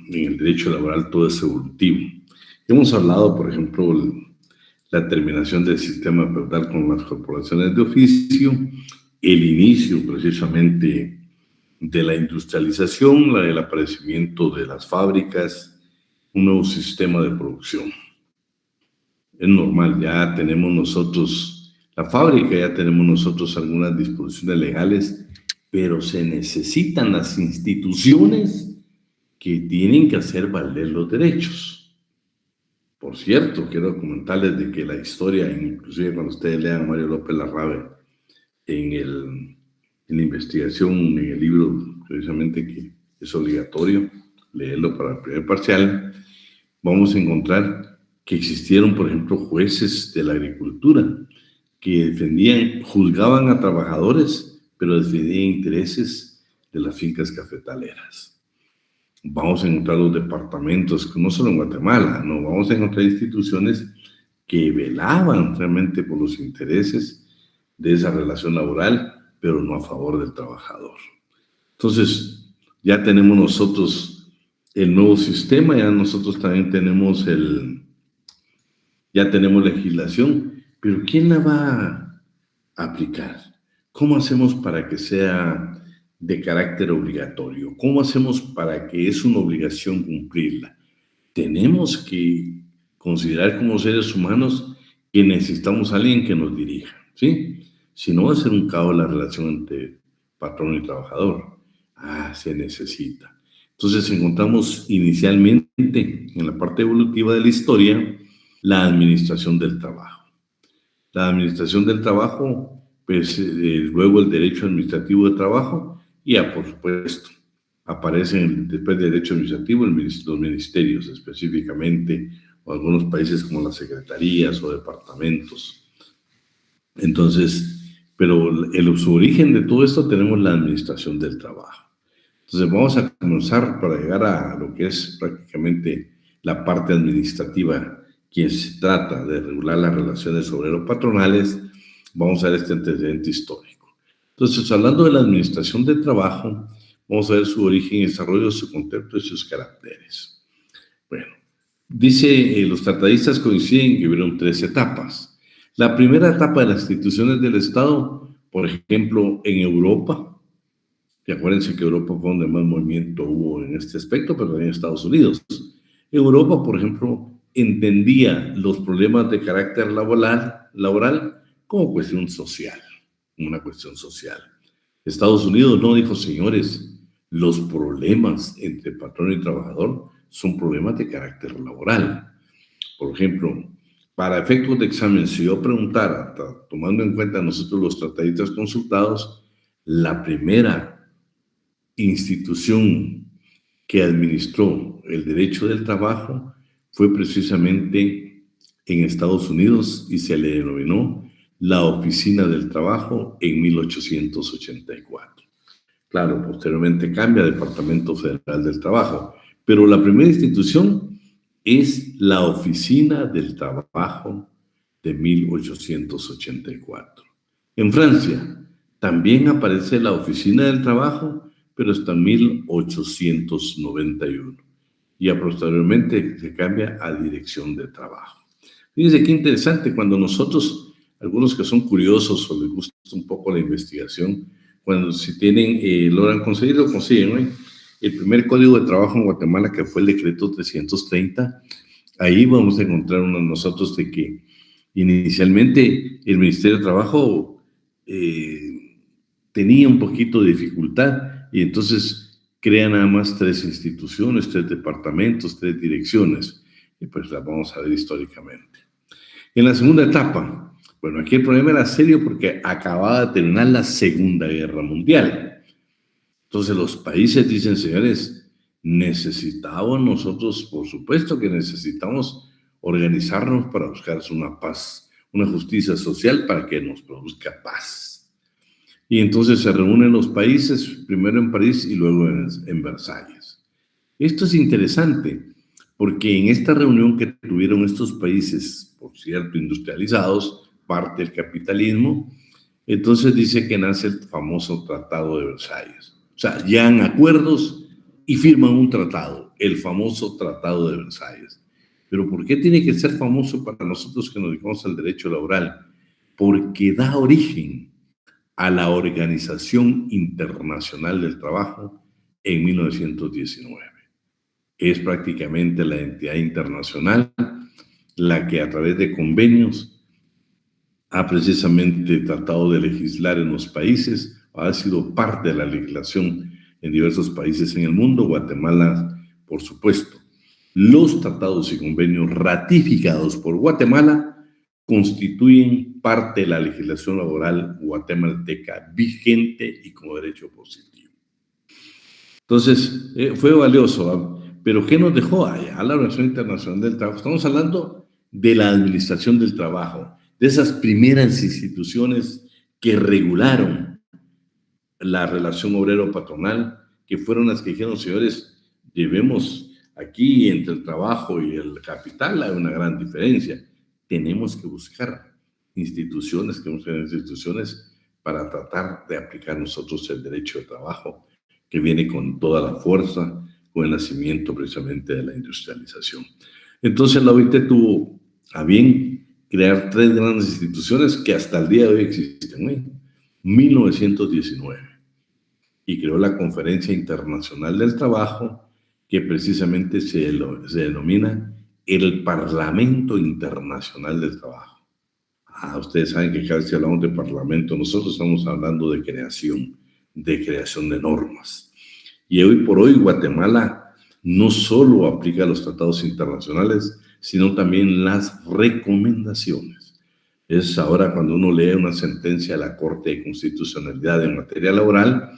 en el derecho laboral todo es evolutivo. Hemos hablado, por ejemplo, la terminación del sistema feudal con las corporaciones de oficio, el inicio precisamente de la industrialización, el aparecimiento de las fábricas, un nuevo sistema de producción. Es normal, ya tenemos nosotros la fábrica, ya tenemos nosotros algunas disposiciones legales, pero se necesitan las instituciones que tienen que hacer valer los derechos. Por cierto, quiero comentarles de que la historia, inclusive cuando ustedes lean a Mario López Larrabe en la investigación, en el libro precisamente que es obligatorio leerlo para el primer parcial, vamos a encontrar que existieron, por ejemplo, jueces de la agricultura que juzgaban a trabajadores, pero defendían intereses de las fincas cafetaleras. Vamos a encontrar los departamentos, no solo en Guatemala, no, vamos a encontrar instituciones que velaban realmente por los intereses de esa relación laboral, pero no a favor del trabajador. Entonces, ya tenemos nosotros el nuevo sistema, ya nosotros también tenemos ya tenemos legislación, pero ¿quién la va a aplicar? ¿Cómo hacemos para que sea de carácter obligatorio? ¿Cómo hacemos para que es una obligación cumplirla? Tenemos que considerar como seres humanos que necesitamos a alguien que nos dirija, ¿sí? Si no, va a ser un caos la relación entre patrón y trabajador. Se necesita. Entonces encontramos inicialmente en la parte evolutiva de la historia la administración del trabajo. La administración del trabajo, pues luego el derecho administrativo de trabajo y ya por supuesto aparecen después del derecho administrativo los ministerios específicamente, o algunos países como las secretarías o departamentos. Entonces, pero su origen de todo esto tenemos la administración del trabajo. Entonces vamos a comenzar para llegar a lo que es prácticamente la parte administrativa, que se trata de regular las relaciones obrero-patronales. Vamos a ver este antecedente histórico. Entonces, hablando de la administración del trabajo, vamos a ver su origen y desarrollo, su concepto y sus caracteres. Bueno, dice, los tratadistas coinciden que hubieron 3 etapas. La primera etapa de las instituciones del Estado, por ejemplo, en Europa, y acuérdense que Europa fue donde más movimiento hubo en este aspecto, pero también en Estados Unidos. Europa, por ejemplo, entendía los problemas de carácter laboral como cuestión social, una cuestión social. Estados Unidos no dijo, señores, los problemas entre patrón y trabajador son problemas de carácter laboral. Por ejemplo, para efectos de examen, si yo preguntara, tomando en cuenta nosotros los tratadistas consultados, la primera institución que administró el derecho del trabajo fue precisamente en Estados Unidos y se le denominó la Oficina del Trabajo en 1884. Claro, posteriormente cambia a Departamento Federal del Trabajo, pero la primera institución es la Oficina del Trabajo de 1884. En Francia también aparece la Oficina del Trabajo, pero hasta 1891. Y posteriormente se cambia a Dirección de Trabajo. Fíjense qué interesante, cuando nosotros, algunos que son curiosos o les gusta un poco la investigación, cuando si logran conseguirlo, consiguen, ¿no? El primer código de trabajo en Guatemala, que fue el decreto 330, ahí vamos a encontrar nosotros de que inicialmente el Ministerio de Trabajo tenía un poquito de dificultad y entonces crea nada más 3 instituciones, 3 departamentos, 3 direcciones, y pues las vamos a ver históricamente. En la segunda etapa, bueno, aquí el problema era serio porque acababa de terminar la Segunda Guerra Mundial. Entonces los países dicen, señores, necesitamos nosotros, por supuesto que necesitamos organizarnos para buscar una paz, una justicia social para que nos produzca paz. Y entonces se reúnen los países, primero en París y luego en Versalles. Esto es interesante, porque en esta reunión que tuvieron estos países, por cierto, industrializados, parte del capitalismo, entonces dice que nace el famoso Tratado de Versalles. O sea, llegan acuerdos y firman un tratado. el famoso Tratado de Versalles. ¿Pero por qué tiene que ser famoso para nosotros que nos dedicamos al derecho laboral? Porque da origen a la Organización Internacional del Trabajo en 1919. Es prácticamente la entidad internacional la que a través de convenios ha precisamente tratado de legislar en los países, ha sido parte de la legislación en diversos países en el mundo, Guatemala, por supuesto. Los tratados y convenios ratificados por Guatemala constituyen parte de la legislación laboral guatemalteca vigente y como derecho positivo. Entonces, fue valioso, pero ¿qué nos dejó allá la Organización Internacional del Trabajo? Estamos hablando de la administración del trabajo, de esas primeras instituciones que regularon la relación obrero-patronal, que fueron las que dijeron, señores, llevemos aquí entre el trabajo y el capital, hay una gran diferencia. Tenemos que buscar instituciones para tratar de aplicar nosotros el derecho de trabajo, que viene con toda la fuerza, con el nacimiento precisamente de la industrialización. Entonces la OIT tuvo a bien crear 3 grandes instituciones que hasta el día de hoy existen. En 1919, y creó la Conferencia Internacional del Trabajo, que precisamente se denomina el Parlamento Internacional del Trabajo. Ustedes saben que cada vez que hablamos de parlamento, nosotros estamos hablando de creación de normas. Y hoy por hoy Guatemala no solo aplica los tratados internacionales, sino también las recomendaciones. Es ahora cuando uno lee una sentencia de la Corte de Constitucionalidad en materia laboral,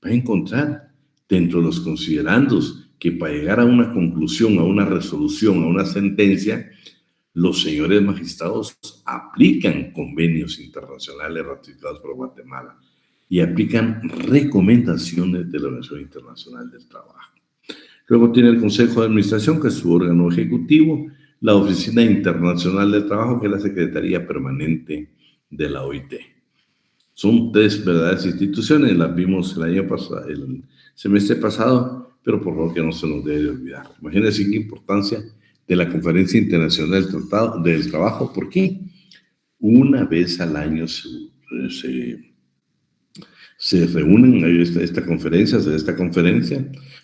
va a encontrar dentro de los considerandos que para llegar a una conclusión, a una resolución, a una sentencia, los señores magistrados aplican convenios internacionales ratificados por Guatemala y aplican recomendaciones de la Organización Internacional del Trabajo. Luego tiene el Consejo de Administración, que es su órgano ejecutivo, la Oficina Internacional del Trabajo, que es la Secretaría Permanente de la OIT. Son 3 verdaderas instituciones, las vimos el año pasado, el semestre pasado, pero por lo que no se nos debe olvidar. Imagínense qué importancia de la Conferencia Internacional del Trabajo. ¿Por qué? Una vez al año se reúnen, hay esta conferencia,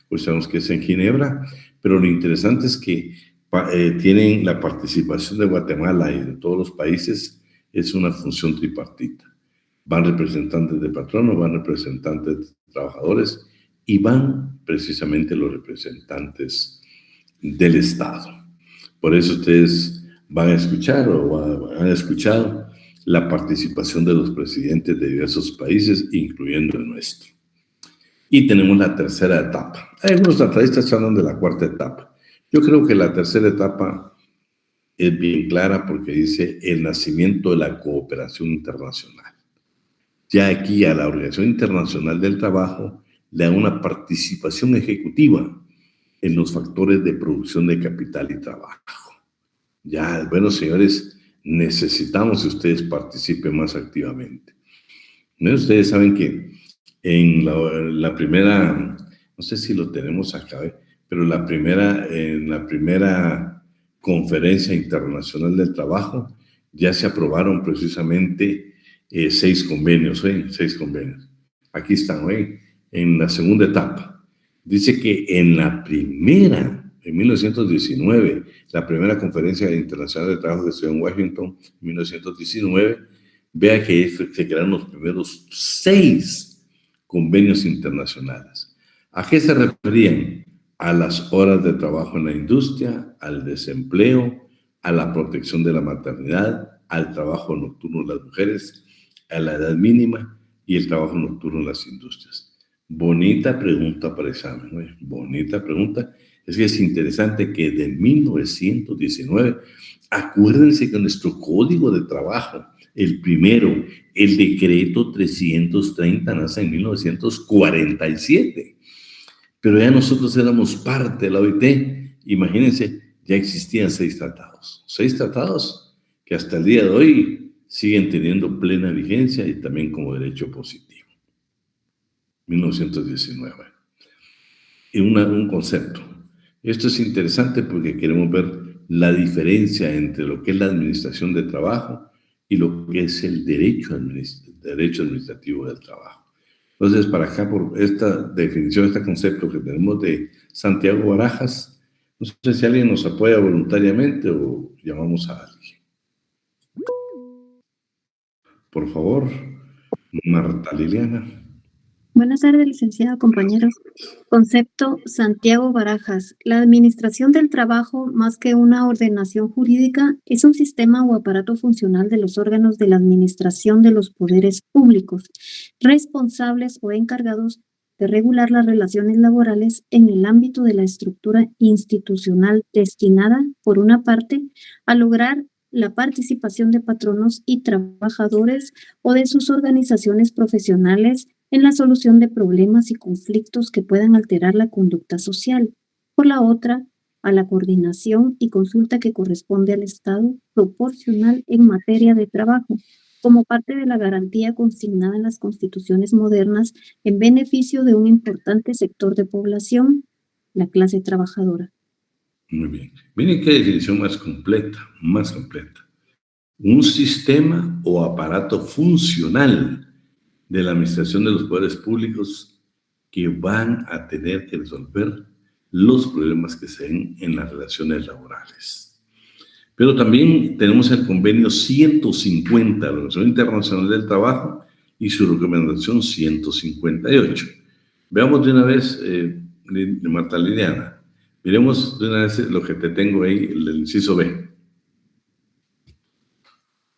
pues sabemos que es en Ginebra, pero lo interesante es que tienen la participación de Guatemala y de todos los países, es una función tripartita. Van representantes de patronos, van representantes de trabajadores y van precisamente los representantes del Estado. Por eso ustedes van a escuchar o han escuchado la participación de los presidentes de diversos países, incluyendo el nuestro. Y tenemos la tercera etapa. Algunos tratadistas hablan de la cuarta etapa. Yo creo que la tercera etapa es bien clara porque dice el nacimiento de la cooperación internacional. Ya aquí a la Organización Internacional del Trabajo le da una participación ejecutiva en los factores de producción de capital y trabajo. Ya, bueno, señores, necesitamos que ustedes participen más activamente. ¿No? Ustedes saben que en la primera, no sé si lo tenemos acá, pero en la primera Conferencia Internacional del Trabajo ya se aprobaron precisamente 6 convenios, 6 convenios. Aquí están, en la segunda etapa. Dice que en 1919, la primera Conferencia Internacional de Trabajo que se dio en Washington, en 1919, vea que se crearon los primeros 6 convenios internacionales. ¿A qué se referían? A las horas de trabajo en la industria, al desempleo, a la protección de la maternidad, al trabajo nocturno de las mujeres, a la edad mínima y el trabajo nocturno en las industrias. Bonita pregunta para examen, ¿no? Bonita pregunta. Es que es interesante que de 1919, acuérdense que nuestro Código de Trabajo, el primero, el decreto 330, nace en 1947. Pero ya nosotros éramos parte de la OIT. Imagínense, ya existían 6 tratados. 6 tratados que hasta el día de hoy siguen teniendo plena vigencia y también como derecho positivo. 1919. Y un concepto. Esto es interesante porque queremos ver la diferencia entre lo que es la administración de trabajo y lo que es el derecho administrativo del trabajo. Entonces, para acá, por esta definición, este concepto que tenemos de Santiago Barajas, no sé si alguien nos apoya voluntariamente o llamamos a alguien. Por favor, Marta Liliana. Buenas tardes, licenciado, compañeros. Concepto Santiago Barajas. La administración del trabajo, más que una ordenación jurídica, es un sistema o aparato funcional de los órganos de la administración de los poderes públicos, responsables o encargados de regular las relaciones laborales en el ámbito de la estructura institucional destinada, por una parte, a lograr la participación de patronos y trabajadores o de sus organizaciones profesionales en la solución de problemas y conflictos que puedan alterar la conducta social. Por la otra, a la coordinación y consulta que corresponde al Estado proporcional en materia de trabajo, como parte de la garantía consignada en las constituciones modernas en beneficio de un importante sector de población, la clase trabajadora. Muy bien. Miren qué definición más completa, más completa. Un sistema o aparato funcional de la administración de los poderes públicos que van a tener que resolver los problemas que se den en las relaciones laborales. Pero también tenemos el convenio 150 de la Organización Internacional del Trabajo y su recomendación 158. Veamos de una vez, Marta Liliana, miremos de una vez lo que te tengo ahí, el inciso B.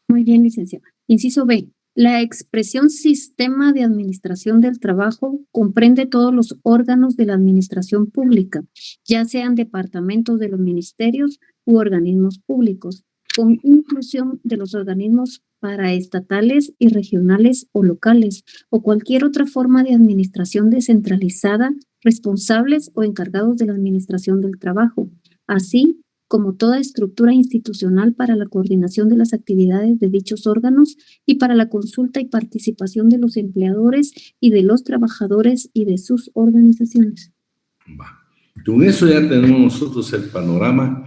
Muy bien, licenciado. Inciso B. La expresión sistema de administración del trabajo comprende todos los órganos de la administración pública, ya sean departamentos de los ministerios u organismos públicos, con inclusión de los organismos paraestatales y regionales o locales, o cualquier otra forma de administración descentralizada, responsables o encargados de la administración del trabajo, así como toda estructura institucional para la coordinación de las actividades de dichos órganos y para la consulta y participación de los empleadores y de los trabajadores y de sus organizaciones. Con eso ya tenemos nosotros el panorama,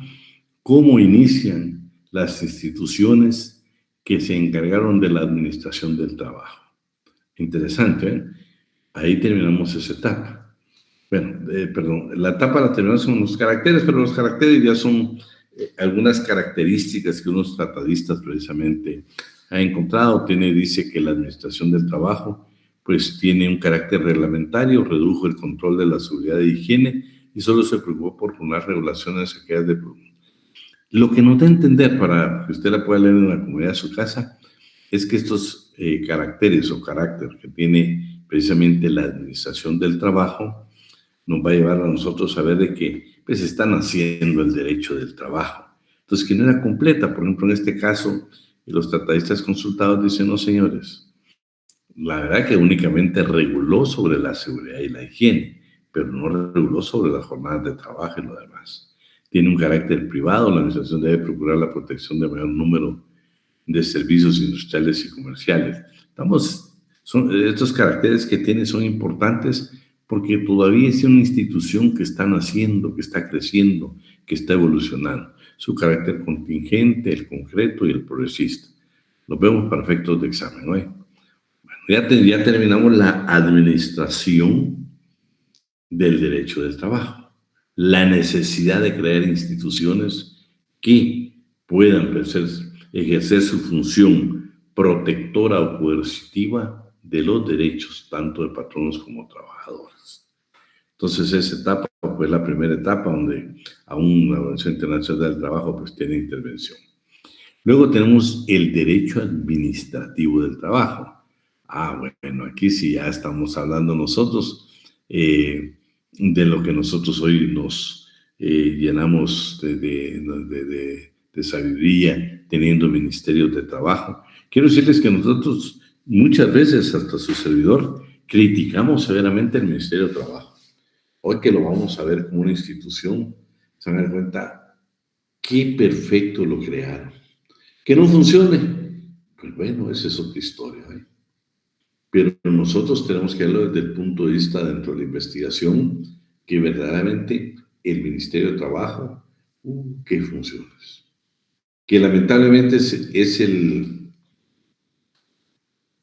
cómo inician las instituciones que se encargaron de la administración del trabajo. Interesante, ¿eh? Ahí terminamos esa etapa. Bueno, perdón, la etapa la terminamos con los caracteres, pero los caracteres ya son algunas características que unos tratadistas precisamente han encontrado. Dice que la administración del trabajo pues tiene un carácter reglamentario, redujo el control de la seguridad e higiene y solo se preocupó por poner regulaciones aquellas de... Lo que nos da a entender, para que usted la pueda leer en la comunidad de su casa, es que estos caracteres o carácter que tiene precisamente la administración del trabajo nos va a llevar a nosotros a ver de que pues están haciendo el derecho del trabajo. Entonces, que no era completa. Por ejemplo, en este caso, los tratadistas consultados dicen, no, señores, la verdad que únicamente reguló sobre la seguridad y la higiene, pero no reguló sobre las jornadas de trabajo y lo demás. Tiene un carácter privado, la administración debe procurar la protección de mayor número de servicios industriales y comerciales. Estos caracteres que tiene son importantes porque todavía es una institución que está naciendo, que está creciendo, que está evolucionando. Su carácter contingente, el concreto y el progresista. Lo vemos para efectos de examen, ¿no? Bueno, ya terminamos la administración del derecho del trabajo. La necesidad de crear instituciones que puedan ejercer su función protectora o coercitiva de los derechos tanto de patronos como trabajadores. Entonces esa etapa fue la primera etapa donde aún la Organización Internacional del Trabajo pues tiene intervención. Luego tenemos el derecho administrativo del trabajo. Bueno, aquí sí ya estamos hablando nosotros de lo que nosotros hoy nos llenamos de sabiduría teniendo ministerios de trabajo. Quiero decirles que nosotros muchas veces, hasta su servidor, criticamos severamente el Ministerio de Trabajo. Hoy que lo vamos a ver como una institución, se van a dar cuenta qué perfecto lo crearon. Que no funcione, pues bueno, esa es otra historia, ¿eh? Pero nosotros tenemos que verlo desde el punto de vista dentro de la investigación, que verdaderamente el Ministerio de Trabajo, qué funciones. Que lamentablemente es el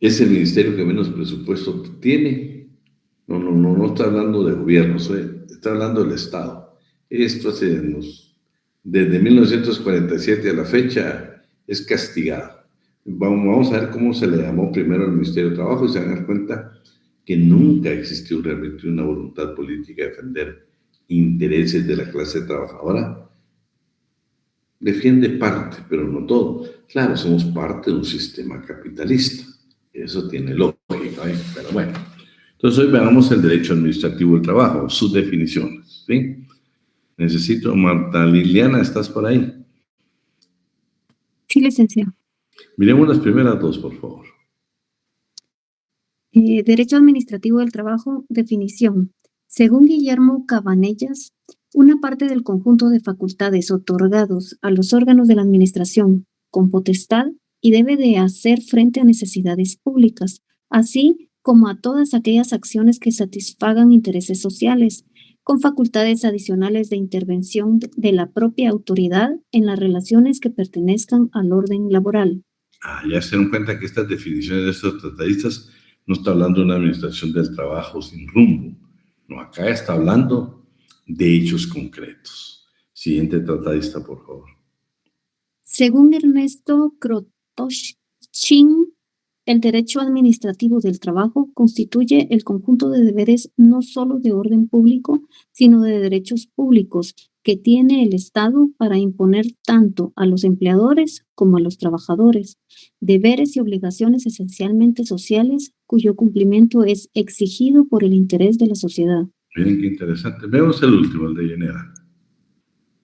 ministerio que menos presupuesto tiene. No está hablando de gobiernos, está hablando del Estado. Esto desde 1947 a la fecha es castigado. Vamos a ver cómo se le llamó primero al Ministerio de Trabajo y se van a dar cuenta que nunca existió realmente una voluntad política de defender intereses de la clase trabajadora. Defiende parte, pero no todo. Claro, somos parte de un sistema capitalista. Eso tiene lógica, ¿eh? Pero bueno. Entonces hoy veamos el derecho administrativo del trabajo, sus definiciones, ¿sí? Necesito, Marta Liliana, ¿estás por ahí? Sí, licenciado. Miremos las primeras dos, por favor. Derecho administrativo del trabajo, definición. Según Guillermo Cabanellas, una parte del conjunto de facultades otorgados a los órganos de la administración con potestad y debe de hacer frente a necesidades públicas, así como a todas aquellas acciones que satisfagan intereses sociales, con facultades adicionales de intervención de la propia autoridad en las relaciones que pertenezcan al orden laboral. Ya se dan cuenta que estas definiciones de estos tratadistas no está hablando de una administración del trabajo sin rumbo. No, acá está hablando de hechos concretos. Siguiente tratadista, por favor. Según Ernesto Krotoshin, el derecho administrativo del trabajo constituye el conjunto de deberes no solo de orden público, sino de derechos públicos que tiene el Estado para imponer tanto a los empleadores como a los trabajadores, deberes y obligaciones esencialmente sociales cuyo cumplimiento es exigido por el interés de la sociedad. Miren qué interesante. Veamos el último, el de Llanera.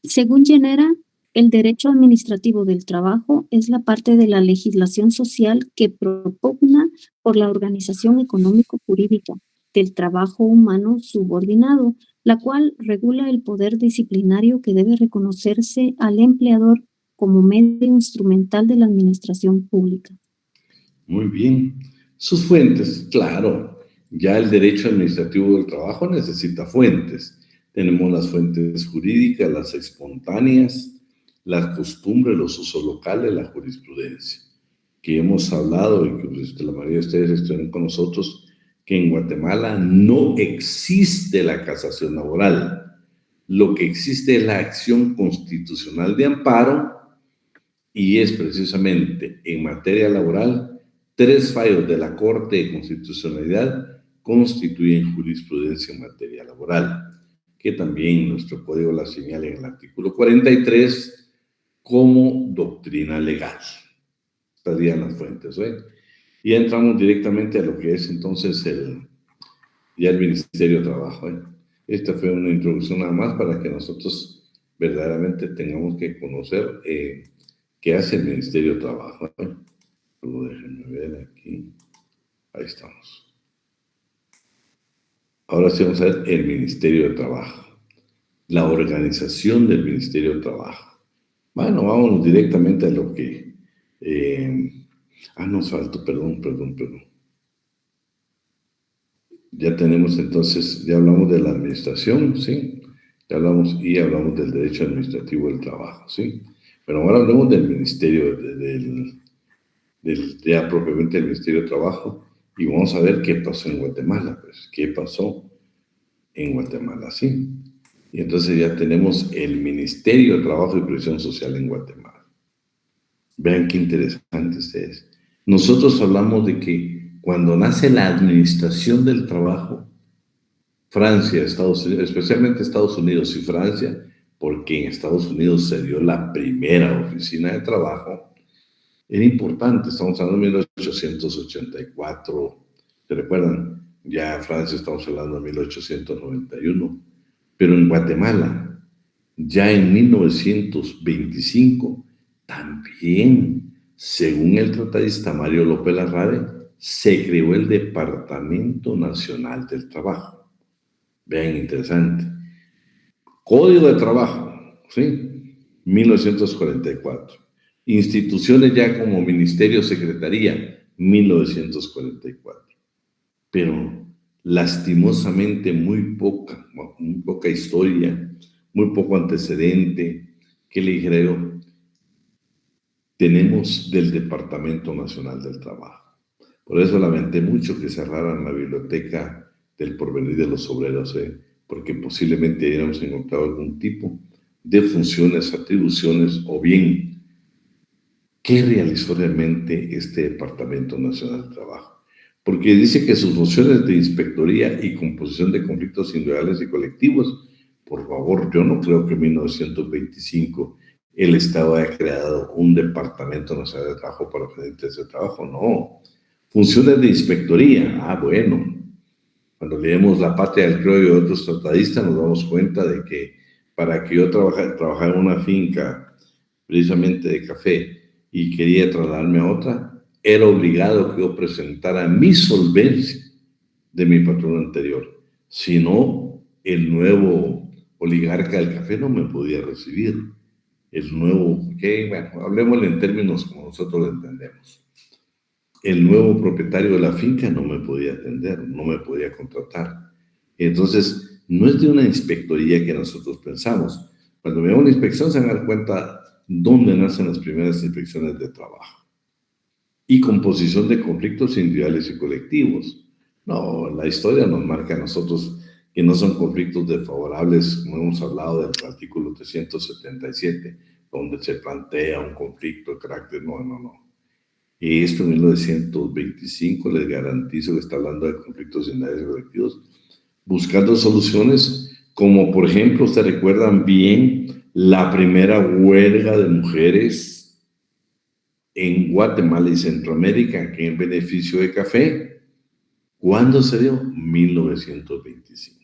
Según Llanera, el derecho administrativo del trabajo es la parte de la legislación social que propugna por la organización económico-jurídica del trabajo humano subordinado, la cual regula el poder disciplinario que debe reconocerse al empleador como medio instrumental de la administración pública. Muy bien. Sus fuentes, claro. Ya el derecho administrativo del trabajo necesita fuentes. Tenemos las fuentes jurídicas, las espontáneas, las costumbres, los usos locales, la jurisprudencia, que hemos hablado y que pues, la mayoría de ustedes estuvieron con nosotros, que en Guatemala no existe la casación laboral. Lo que existe es la acción constitucional de amparo y es precisamente en materia laboral 3 fallos de la Corte de Constitucionalidad constituyen jurisprudencia en materia laboral, que también nuestro código la señala en el artículo 43 como doctrina legal. Estarían las fuentes, ¿eh? Y entramos directamente a lo que es entonces el Ministerio de Trabajo, ¿eh? Esta fue una introducción nada más para que nosotros verdaderamente tengamos que conocer qué hace el Ministerio de Trabajo, ¿eh? Luego déjenme ver aquí. Ahí estamos. Ahora sí vamos a ver el Ministerio de Trabajo. La organización del Ministerio de Trabajo. Bueno, vámonos directamente a lo que... nos faltó, perdón. Ya tenemos entonces, ya hablamos de la administración, ¿sí? Ya hablamos del derecho administrativo del trabajo, ¿sí? Pero ahora hablamos del Ministerio, ya propiamente del Ministerio de Trabajo, y vamos a ver qué pasó en Guatemala, pues, qué pasó en Guatemala, ¿sí? Y entonces ya tenemos el Ministerio de Trabajo y Previsión Social en Guatemala. Vean qué interesante ustedes. Nosotros hablamos de que cuando nace la administración del trabajo, Francia, Estados Unidos, especialmente Estados Unidos y Francia, porque en Estados Unidos se dio la primera oficina de trabajo, era importante, estamos hablando de 1884, ¿te recuerdan? Ya en Francia estamos hablando de 1891, pero en Guatemala, ya en 1925, también, según el tratadista Mario López Larrade, se creó el Departamento Nacional del Trabajo. Vean, interesante. Código de Trabajo, ¿sí? 1944. Instituciones ya como Ministerio, Secretaría, 1944. Pero lastimosamente muy poca historia, muy poco antecedente. ¿Qué le dijera yo? Tenemos del Departamento Nacional del Trabajo. Por eso lamenté mucho que cerraran la biblioteca del Porvenir de los Obreros, porque posiblemente hubiéramos encontrado algún tipo de funciones, atribuciones, o bien, ¿qué realizó realmente este Departamento Nacional del Trabajo? Porque dice que sus funciones de inspectoría y composición de conflictos individuales y colectivos, por favor, yo no creo que en 1925 el Estado haya creado un Departamento Nacional de Trabajo para ofrecer ese trabajo, no. Funciones de inspectoría, bueno, cuando leemos La Patria del Criollo y otros tratadistas nos damos cuenta de que para que yo trabajara en una finca precisamente de café y quería trasladarme a otra, era obligado que yo presentara mi solvencia de mi patrón anterior. Si no, el nuevo oligarca del café no me podía recibir. El nuevo, bueno, hablemos en términos como nosotros lo entendemos. El nuevo propietario de la finca no me podía atender, no me podía contratar. Entonces, no es de una inspectoría que nosotros pensamos. Cuando veamos una inspección se van a dar cuenta dónde nacen las primeras inspecciones de trabajo. Y composición de conflictos individuales y colectivos. No, la historia nos marca a nosotros que no son conflictos desfavorables, como hemos hablado del artículo 377, donde se plantea un conflicto de carácter, no. Y esto en 1925 les garantizo que está hablando de conflictos individuales y colectivos, buscando soluciones como, por ejemplo, ¿ustedes recuerdan bien la primera huelga de mujeres en Guatemala y Centroamérica que en beneficio de café? ¿Cuándo se dio? 1925.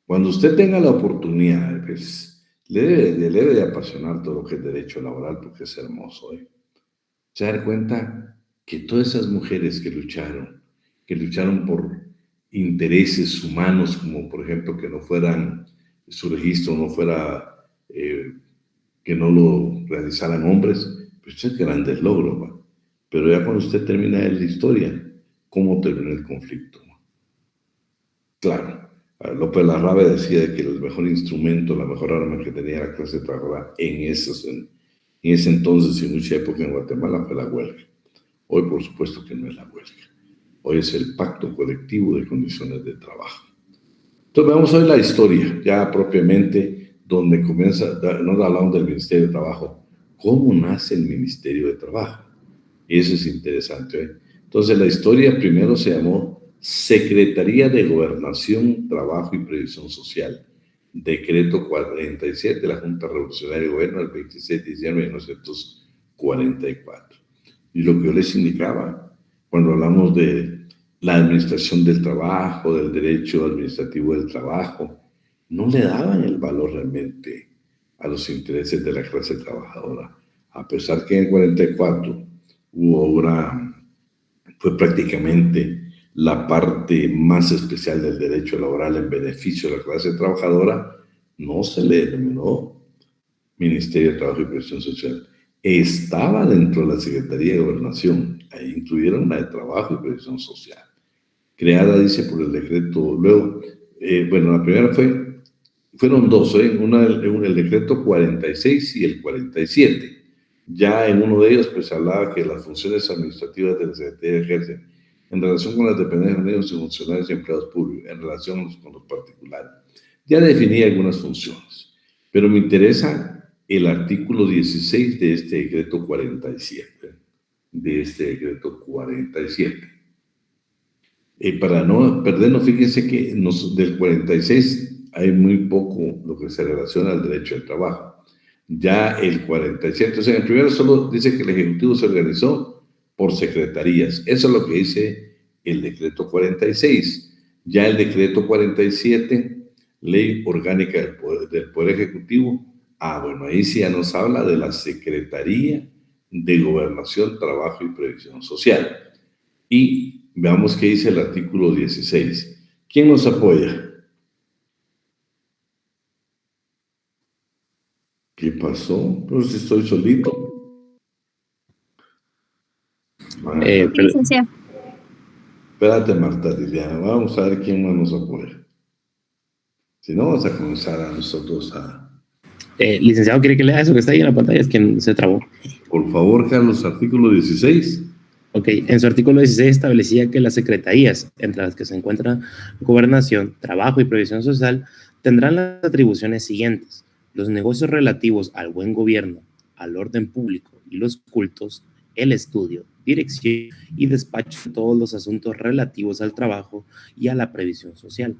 Cuando usted tenga la oportunidad, pues, le debe de apasionar todo lo que es derecho laboral, porque es hermoso, se da cuenta que todas esas mujeres que lucharon por intereses humanos, como por ejemplo que no fueran, su registro no fuera, que no lo realizaran hombres, pues es grandes logros, ¿va? Pero ya cuando usted termina la historia, ¿cómo terminó el conflicto? Claro, López Larrabe decía que el mejor instrumento, la mejor arma que tenía la clase trabajadora en ese entonces y mucha época en Guatemala fue la huelga. Hoy, por supuesto que no es la huelga. Hoy es el pacto colectivo de condiciones de trabajo. Entonces, veamos hoy la historia, ya propiamente, donde comienza, nos hablamos del Ministerio de Trabajo. ¿Cómo nace el Ministerio de Trabajo? Y eso es interesante, ¿eh? Entonces, la historia primero se llamó Secretaría de Gobernación, Trabajo y Previsión Social. Decreto 47 de la Junta Revolucionaria de Gobierno del 26 de diciembre de 1944. Y lo que yo les indicaba, cuando hablamos de la administración del trabajo, del derecho administrativo del trabajo, no le daban el valor realmente a los intereses de la clase trabajadora. A pesar que en el 44 fue prácticamente la parte más especial del derecho laboral en beneficio de la clase trabajadora, no se le denominó Ministerio de Trabajo y Previsión Social. Estaba dentro de la Secretaría de Gobernación, ahí incluyeron la de Trabajo y Previsión Social, creada, dice, por el decreto, luego, la primera fueron dos, el decreto 46 y el 47. Ya en uno de ellos, pues, hablaba que las funciones administrativas de la Secretaría ejercen en relación con las dependencias de medios y funcionarios y empleados públicos, en relación con los particulares. Ya definía algunas funciones, pero me interesa el artículo 16 de este decreto 47. Para no perdernos, fíjense que del 46 hay muy poco lo que se relaciona al derecho al trabajo. Ya el 47, o sea, en el primero solo dice que el Ejecutivo se organizó por secretarías. Eso es lo que dice el decreto 46. Ya el decreto 47, Ley Orgánica del Poder Ejecutivo, ahí sí ya nos habla de la Secretaría de Gobernación, Trabajo y Previsión Social. Y veamos qué dice el artículo 16. ¿Quién nos apoya? ¿Qué pasó? Pues estoy solito. Licenciado. Espérate, Marta Liliana. Vamos a ver quién más nos apoya. Si no, vamos a comenzar a nosotros a... Licenciado, ¿quiere que lea eso que está ahí en la pantalla? Es que se trabó. Por favor, Carlos, artículo 16. Ok, en su artículo 16 establecía que las secretarías, entre las que se encuentran Gobernación, Trabajo y Previsión Social, tendrán las atribuciones siguientes: los negocios relativos al buen gobierno, al orden público y los cultos, el estudio, dirección y despacho de todos los asuntos relativos al trabajo y a la previsión social,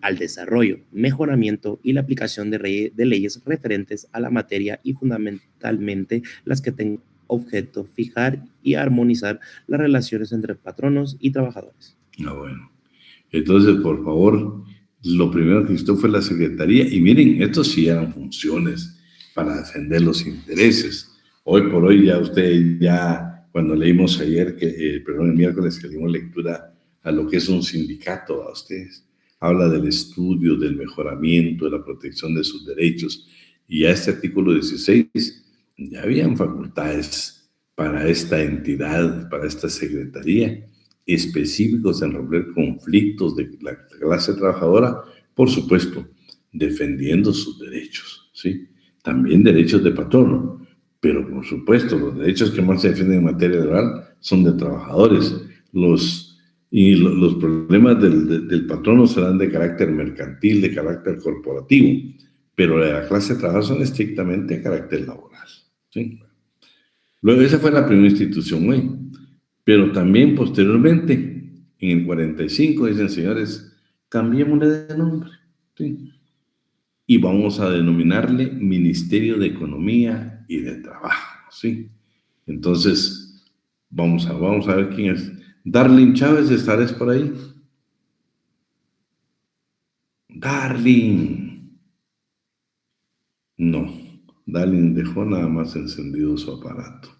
al desarrollo, mejoramiento y la aplicación de leyes referentes a la materia y fundamentalmente las que tengan objeto fijar y armonizar las relaciones entre patronos y trabajadores. Bueno. Entonces, por favor, lo primero que hizo fue la Secretaría. Y miren, estos sí eran funciones para defender los intereses. Hoy por hoy cuando leímos ayer, el miércoles que dimos lectura a lo que es un sindicato, a ustedes, habla del estudio, del mejoramiento, de la protección de sus derechos. Y a este artículo 16 ya habían facultades para esta entidad, para esta secretaría, específicos en resolver conflictos de la clase trabajadora, por supuesto, defendiendo sus derechos, ¿sí? También derechos de patrono, pero por supuesto, los derechos que más se defienden en materia laboral son de trabajadores. Los problemas del patrono serán de carácter mercantil, de carácter corporativo, pero de la clase de trabajadores son estrictamente de carácter laboral, ¿sí? Luego, esa fue la primera institución, güey. Pero también posteriormente, en el 45, dicen, señores, cambiémosle de nombre, ¿sí? Y vamos a denominarle Ministerio de Economía y de Trabajo, ¿sí? Entonces, vamos a ver quién es. Darlene Chávez, ¿estarás por ahí? Darlene. No, Darlene dejó nada más encendido su aparato.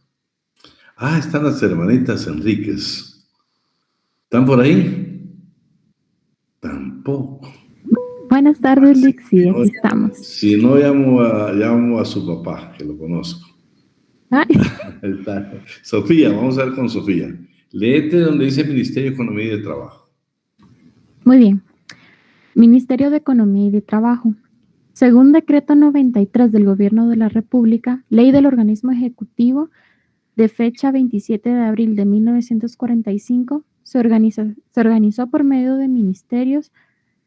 Ah, están las hermanitas Enríquez. ¿Están por ahí? Tampoco. Buenas tardes, Lixi, aquí estamos. Si no, llamo a su papá, que lo conozco. Ay. Está. Sofía, vamos a ver con Sofía. Léete donde dice Ministerio de Economía y de Trabajo. Muy bien. Ministerio de Economía y de Trabajo. Según Decreto 93 del Gobierno de la República, Ley del Organismo Ejecutivo de fecha 27 de abril de 1945, se organizó por medio de ministerios,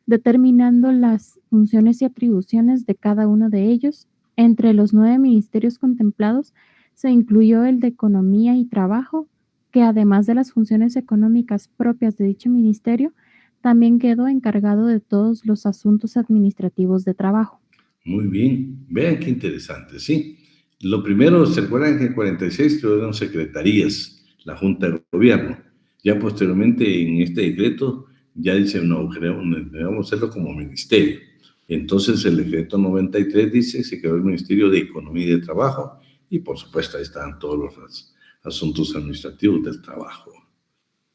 determinando las funciones y atribuciones de cada uno de ellos. Entre los 9 ministerios contemplados se incluyó el de Economía y Trabajo, que además de las funciones económicas propias de dicho ministerio, también quedó encargado de todos los asuntos administrativos de trabajo. Muy bien, vean qué interesante, ¿sí? Lo primero, ¿se acuerdan que en el 46 crearon secretarías, la Junta de Gobierno? Ya posteriormente en este decreto ya dice, no, debemos hacerlo como ministerio. Entonces el decreto 93 dice, se creó el Ministerio de Economía y de Trabajo, y por supuesto ahí están todos los asuntos administrativos del trabajo.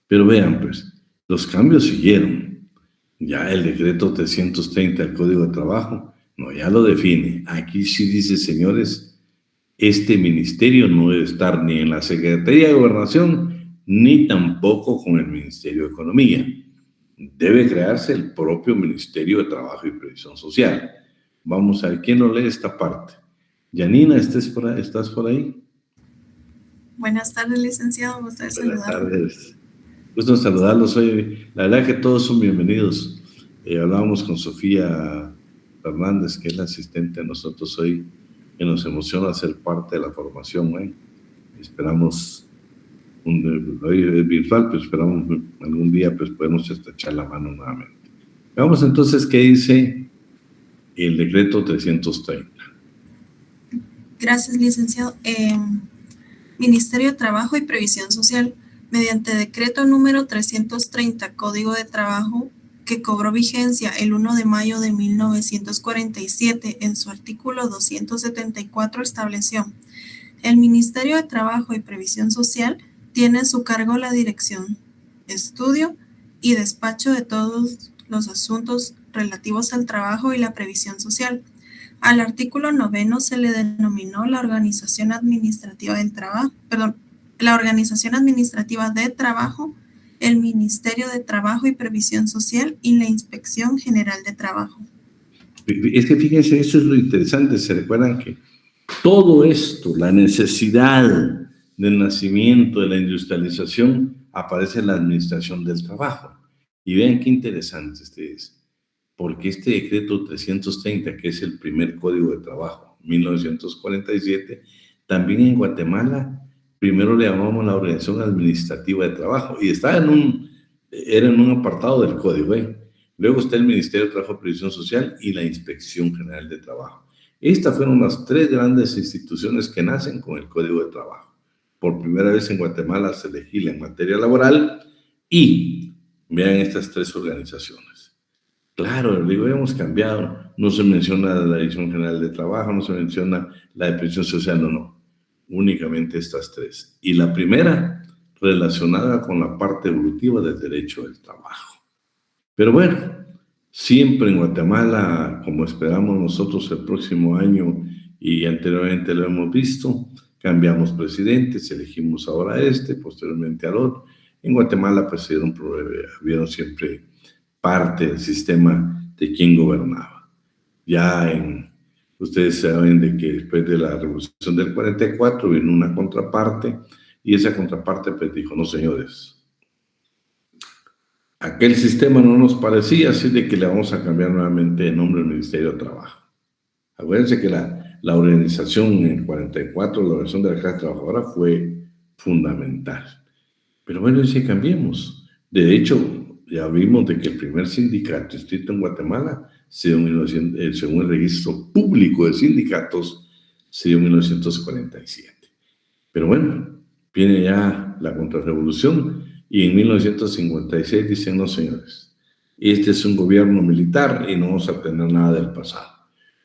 Pero vean, pues, los cambios siguieron. Ya el decreto 330 del Código de Trabajo, no, ya lo define. Aquí sí dice, señores, este ministerio no debe estar ni en la Secretaría de Gobernación, ni tampoco con el Ministerio de Economía. Debe crearse el propio Ministerio de Trabajo y Previsión Social. Vamos a ver, ¿quién nos lee esta parte? Yanina, ¿estás por ahí? Buenas tardes, licenciado. Gusto de saludarlos. Buenas tardes. Gusto de saludarlos hoy. La verdad que todos son bienvenidos. Hablábamos con Sofía Fernández, que es la asistente de nosotros hoy, que nos emociona ser parte de la formación. Esperamos, hoy es virtual, pero esperamos algún día pues podemos estrechar la mano nuevamente. Veamos entonces qué dice el decreto 330. Gracias, licenciado. Ministerio de Trabajo y Previsión Social, mediante decreto número 330, Código de Trabajo, que cobró vigencia el 1 de mayo de 1947, en su artículo 274 estableció: el Ministerio de Trabajo y Previsión Social tiene a su cargo la dirección, estudio y despacho de todos los asuntos relativos al trabajo y la previsión social. Al artículo 9 se le denominó la Organización Administrativa del Trabajo, la Organización Administrativa de Trabajo, el Ministerio de Trabajo y Previsión Social y la Inspección General de Trabajo. Es que fíjense, eso es lo interesante. Se recuerdan que todo esto, la necesidad del nacimiento de la industrialización, aparece en la administración del trabajo. Y vean qué interesante es, porque este decreto 330, que es el primer Código de Trabajo, 1947, también en Guatemala, primero le llamamos la Organización Administrativa de Trabajo, y era en un apartado del Código, Luego está el Ministerio de Trabajo y Previsión Social y la Inspección General de Trabajo. Estas fueron las tres grandes instituciones que nacen con el Código de Trabajo. Por primera vez en Guatemala se legisla en materia laboral y vean estas tres organizaciones. Claro, digo, hemos cambiado. No se menciona la Dirección General de Trabajo, no se menciona la de Previsión Social, no. Únicamente estas tres. Y la primera, relacionada con la parte evolutiva del derecho del trabajo. Pero bueno, siempre en Guatemala, como esperamos nosotros el próximo año y anteriormente lo hemos visto, cambiamos presidentes, elegimos ahora posteriormente al otro. En Guatemala pues vieron siempre parte del sistema de quien gobernaba. Ustedes saben de que después de la Revolución del 44 vino una contraparte y esa contraparte pues dijo, no señores, aquel sistema no nos parecía, así de que le vamos a cambiar nuevamente de nombre al Ministerio de Trabajo. Acuérdense que la organización en el 44, la organización de la clase trabajadora fue fundamental. Pero bueno, sí cambiemos. De hecho, ya vimos de que el primer sindicato inscrito en Guatemala, según el registro público de sindicatos, se dio en 1947. Pero bueno, viene ya la contrarrevolución. Y en 1956 dicen, no señores, este es un gobierno militar y no vamos a tener nada del pasado.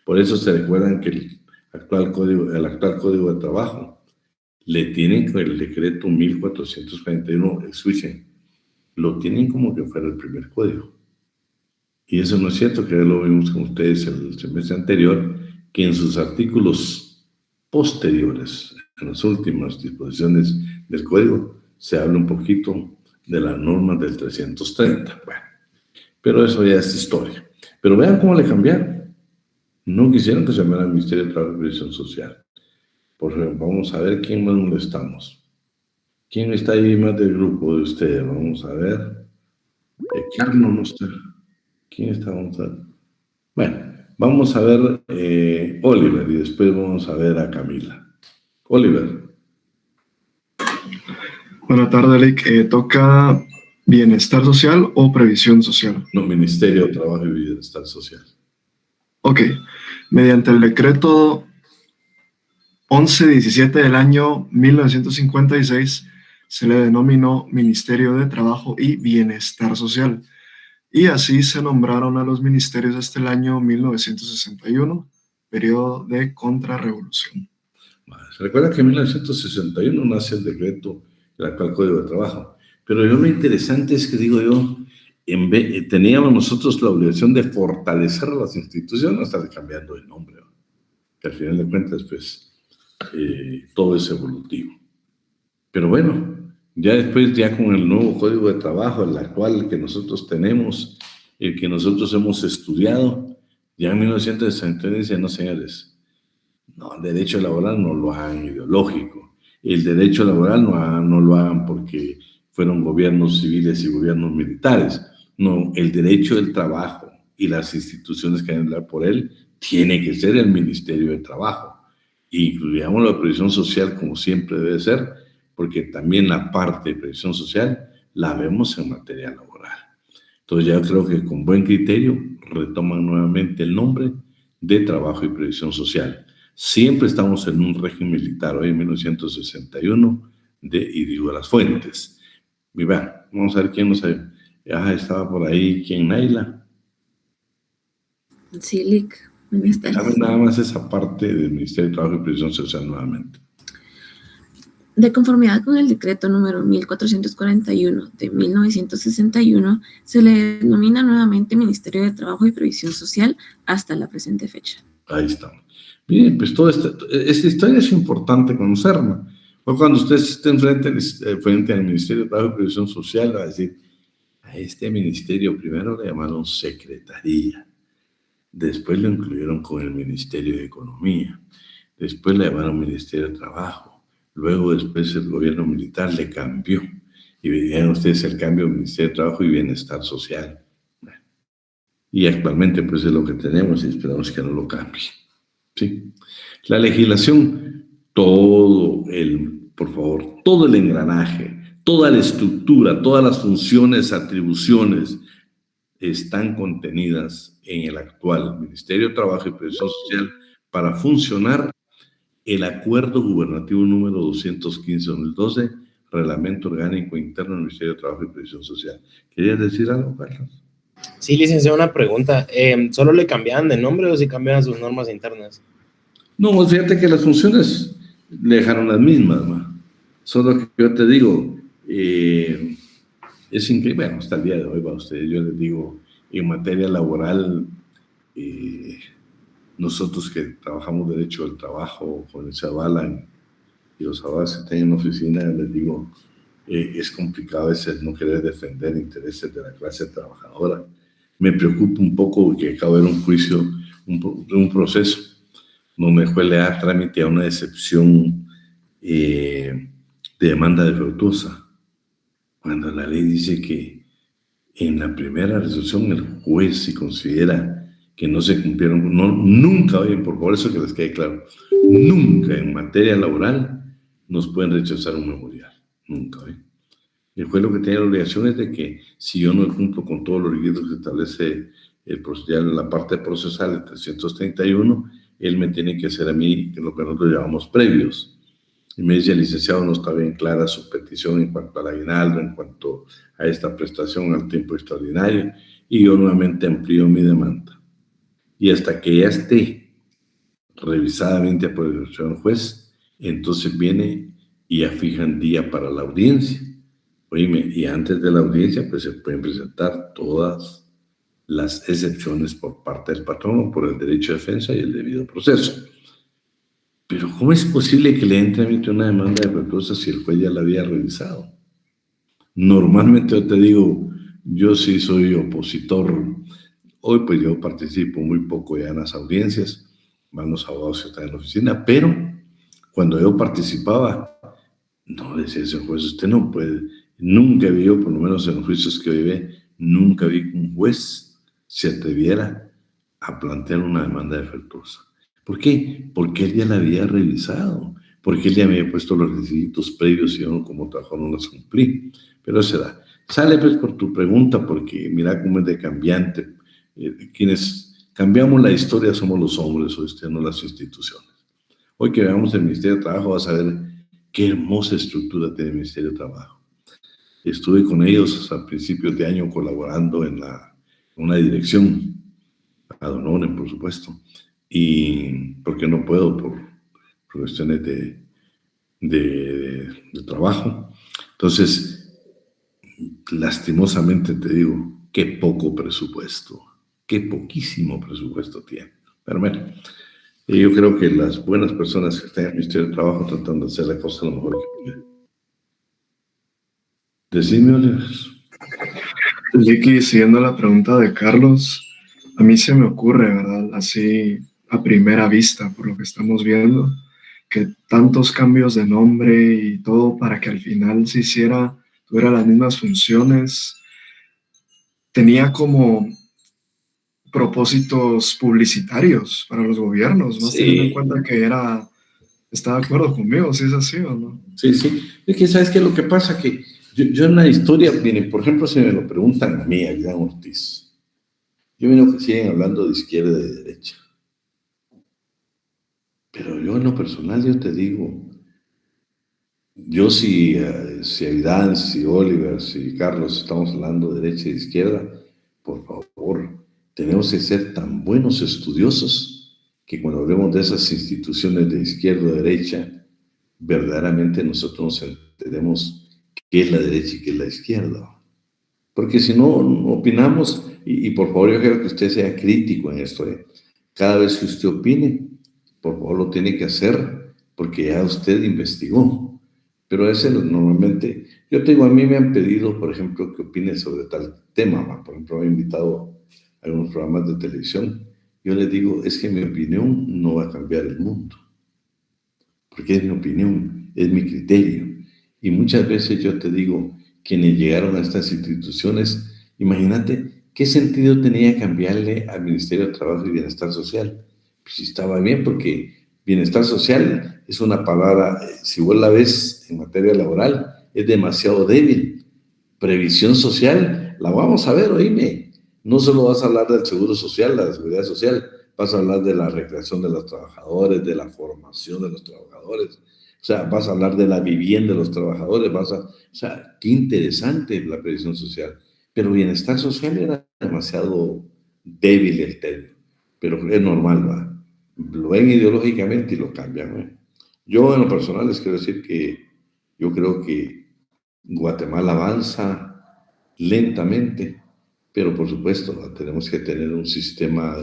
Por eso se recuerdan que el actual Código de Trabajo le tienen con el decreto 1441, escuchen, lo tienen como que fuera el primer código. Y eso no es cierto, que ya lo vimos con ustedes el semestre anterior, que en sus artículos posteriores, en las últimas disposiciones del código, se habla un poquito de las normas del 330. Bueno, pero eso ya es historia. Pero vean cómo le cambiaron. No quisieron que se llamara Ministerio de Trabajo y Previsión Social. Por ejemplo, vamos a ver quién más molestamos. ¿Quién está ahí más del grupo de ustedes? Vamos a ver. Carlos no está. ¿Quién está? Vamos a ver. Bueno, vamos a ver Oliver y después vamos a ver a Camila. Oliver. Buenas tardes, Eric. ¿Toca bienestar social o previsión social? No, Ministerio de Trabajo y Bienestar Social. Ok. Mediante el decreto 1117 del año 1956 se le denominó Ministerio de Trabajo y Bienestar Social. Y así se nombraron a los ministerios hasta el año 1961, periodo de contrarrevolución. Se recuerda que en 1961 nace el decreto, el actual Código de Trabajo. Pero lo interesante es que, digo yo, teníamos nosotros la obligación de fortalecer las instituciones, no estar cambiando de nombre, ¿no? Que al final de cuentas, pues, todo es evolutivo. Pero bueno, ya después, ya con el nuevo Código de Trabajo, el actual que nosotros tenemos, el que nosotros hemos estudiado, ya en 1961 dice, no señores, no, el derecho laboral no lo hagan ideológico, el derecho laboral no lo hagan porque fueron gobiernos civiles y gobiernos militares, no, el derecho del trabajo y las instituciones que deben hablar por él tiene que ser el Ministerio de Trabajo. Incluyamos la previsión social como siempre debe ser, porque también la parte de previsión social la vemos en materia laboral. Entonces ya creo que con buen criterio retoman nuevamente el nombre de Trabajo y Previsión Social. Siempre estamos en un régimen militar, hoy en 1961, y digo las fuentes. Mira, vamos a ver quién nos ha... Ya estaba por ahí, ¿quién? Naila. Sí, Lic. Dame nada más esa parte del Ministerio de Trabajo y Previsión Social nuevamente. De conformidad con el decreto número 1441 de 1961, se le denomina nuevamente Ministerio de Trabajo y Previsión Social hasta la presente fecha. Ahí estamos. Bien, pues toda esta historia es importante conocerla, O cuando usted esté frente al Ministerio de Trabajo y Previsión Social, va a decir, a este ministerio primero le llamaron Secretaría, después lo incluyeron con el Ministerio de Economía, después le llamaron Ministerio de Trabajo, luego después el gobierno militar le cambió, y veían ustedes el cambio del Ministerio de Trabajo y Bienestar Social. Bueno, y actualmente pues es lo que tenemos y esperamos que no lo cambie. ¿Sí? La legislación, todo el engranaje, toda la estructura, todas las funciones, atribuciones están contenidas en el actual Ministerio de Trabajo y Previsión Social para funcionar el Acuerdo Gubernativo número 215-2012, Reglamento Orgánico Interno del Ministerio de Trabajo y Previsión Social. ¿Querías decir algo, Carlos? Sí, licenciado, una pregunta. ¿Solo le cambiaban de nombre o si cambiaban sus normas internas? No, fíjate que las funciones le dejaron las mismas, ¿no? Solo que yo te digo, es increíble, bueno, hasta el día de hoy, va usted, yo les digo, en materia laboral, nosotros que trabajamos Derecho del Trabajo con el Zavala y los abogados que están en la oficina, les digo, es complicado a veces no querer defender intereses de la clase trabajadora. Me preocupa un poco que acaba de haber un juicio, un proceso, donde el juez le da trámite a una excepción de demanda defectuosa, cuando la ley dice que en la primera resolución el juez, si considera que no se cumplieron, nunca, oye, por eso que les quede claro, nunca en materia laboral nos pueden rechazar un memorial, nunca. El juez lo que tiene la obligación es de que si yo no cumplo con todos los requisitos que establece la parte procesal, el 331, él me tiene que hacer a mí lo que nosotros llamamos previos. Y me dice, el licenciado, no está bien clara su petición en cuanto al aguinaldo, en cuanto a esta prestación al tiempo extraordinario, y yo nuevamente amplío mi demanda. Y hasta que ya esté revisadamente por el señor juez, entonces viene y ya fijan día para la audiencia. Oíme, y antes de la audiencia, pues se pueden presentar todas las excepciones por parte del patrón por el derecho de defensa y el debido proceso. Pero ¿cómo es posible que le entre una demanda defectuosa si el juez ya la había revisado? Normalmente yo te digo, yo sí soy opositor. Hoy pues yo participo muy poco ya en las audiencias, van los abogados que están en la oficina, pero cuando yo participaba, no, decía ese juez, usted no puede, nunca vi yo, por lo menos en los juicios que viví, nunca vi que un juez se atreviera a plantear una demanda defectuosa. ¿Por qué? Porque él ya la había revisado, porque él ya me había puesto los requisitos previos y yo como trabajador no los cumplí. Pero eso da. Sale pues por tu pregunta, porque mira cómo es de cambiante. Quienes cambiamos la historia somos los hombres, o no las instituciones. Hoy que veamos el Ministerio de Trabajo vas a ver qué hermosa estructura tiene el Ministerio de Trabajo. Estuve con ellos a principios de año colaborando en una dirección, ad honorem, por supuesto, y porque no puedo por cuestiones de trabajo. Entonces, lastimosamente te digo, qué poco presupuesto, qué poquísimo presupuesto tiene. Pero bueno, yo creo que las buenas personas que están en el Ministerio de Trabajo tratando de hacer la cosa lo mejor que pueden. Decime, Oliver. Licky, siguiendo la pregunta de Carlos, a mí se me ocurre, ¿verdad? Así a primera vista, por lo que estamos viendo, que tantos cambios de nombre y todo para que al final se tuviera las mismas funciones, tenía como propósitos publicitarios para los gobiernos, ¿no? Sí. Teniendo en cuenta que está de acuerdo conmigo, si es así o no. Sí, sí. Es que, ¿sabes qué? Lo que pasa que yo en la historia, miren, por ejemplo, si me lo preguntan a mí, a Gran Ortiz, yo veo que siguen hablando de izquierda y de derecha. Pero yo en lo personal, yo te digo, yo si Aidán, si Oliver, si Carlos estamos hablando de derecha y de izquierda, por favor, tenemos que ser tan buenos estudiosos que cuando hablemos de esas instituciones de izquierda o derecha, verdaderamente nosotros nos enteremos qué es la derecha y qué es la izquierda. Porque si no opinamos, y por favor yo quiero que usted sea crítico en esto, cada vez que usted opine, por favor lo tiene que hacer porque ya usted investigó. Pero ese normalmente, yo te digo, a mí me han pedido, por ejemplo, que opine sobre tal tema, ¿va? Por ejemplo, me han invitado a algunos programas de televisión. Yo les digo, es que mi opinión no va a cambiar el mundo, porque es mi opinión, es mi criterio. Y muchas veces yo te digo, quienes llegaron a estas instituciones, imagínate qué sentido tenía cambiarle al Ministerio de Trabajo y Bienestar Social. Pues si estaba bien, porque bienestar social es una palabra, si vos la ves en materia laboral, es demasiado débil. Previsión social, la vamos a ver, oíme. No solo vas a hablar del seguro social, de la seguridad social, vas a hablar de la recreación de los trabajadores, de la formación de los trabajadores, o sea, vas a hablar de la vivienda de los trabajadores, o sea, qué interesante la previsión social. Pero bienestar social era demasiado débil el término, pero es normal, ¿va? Lo ven ideológicamente y lo cambian, ¿no? Yo en lo personal les quiero decir que yo creo que Guatemala avanza lentamente, pero por supuesto tenemos que tener un sistema.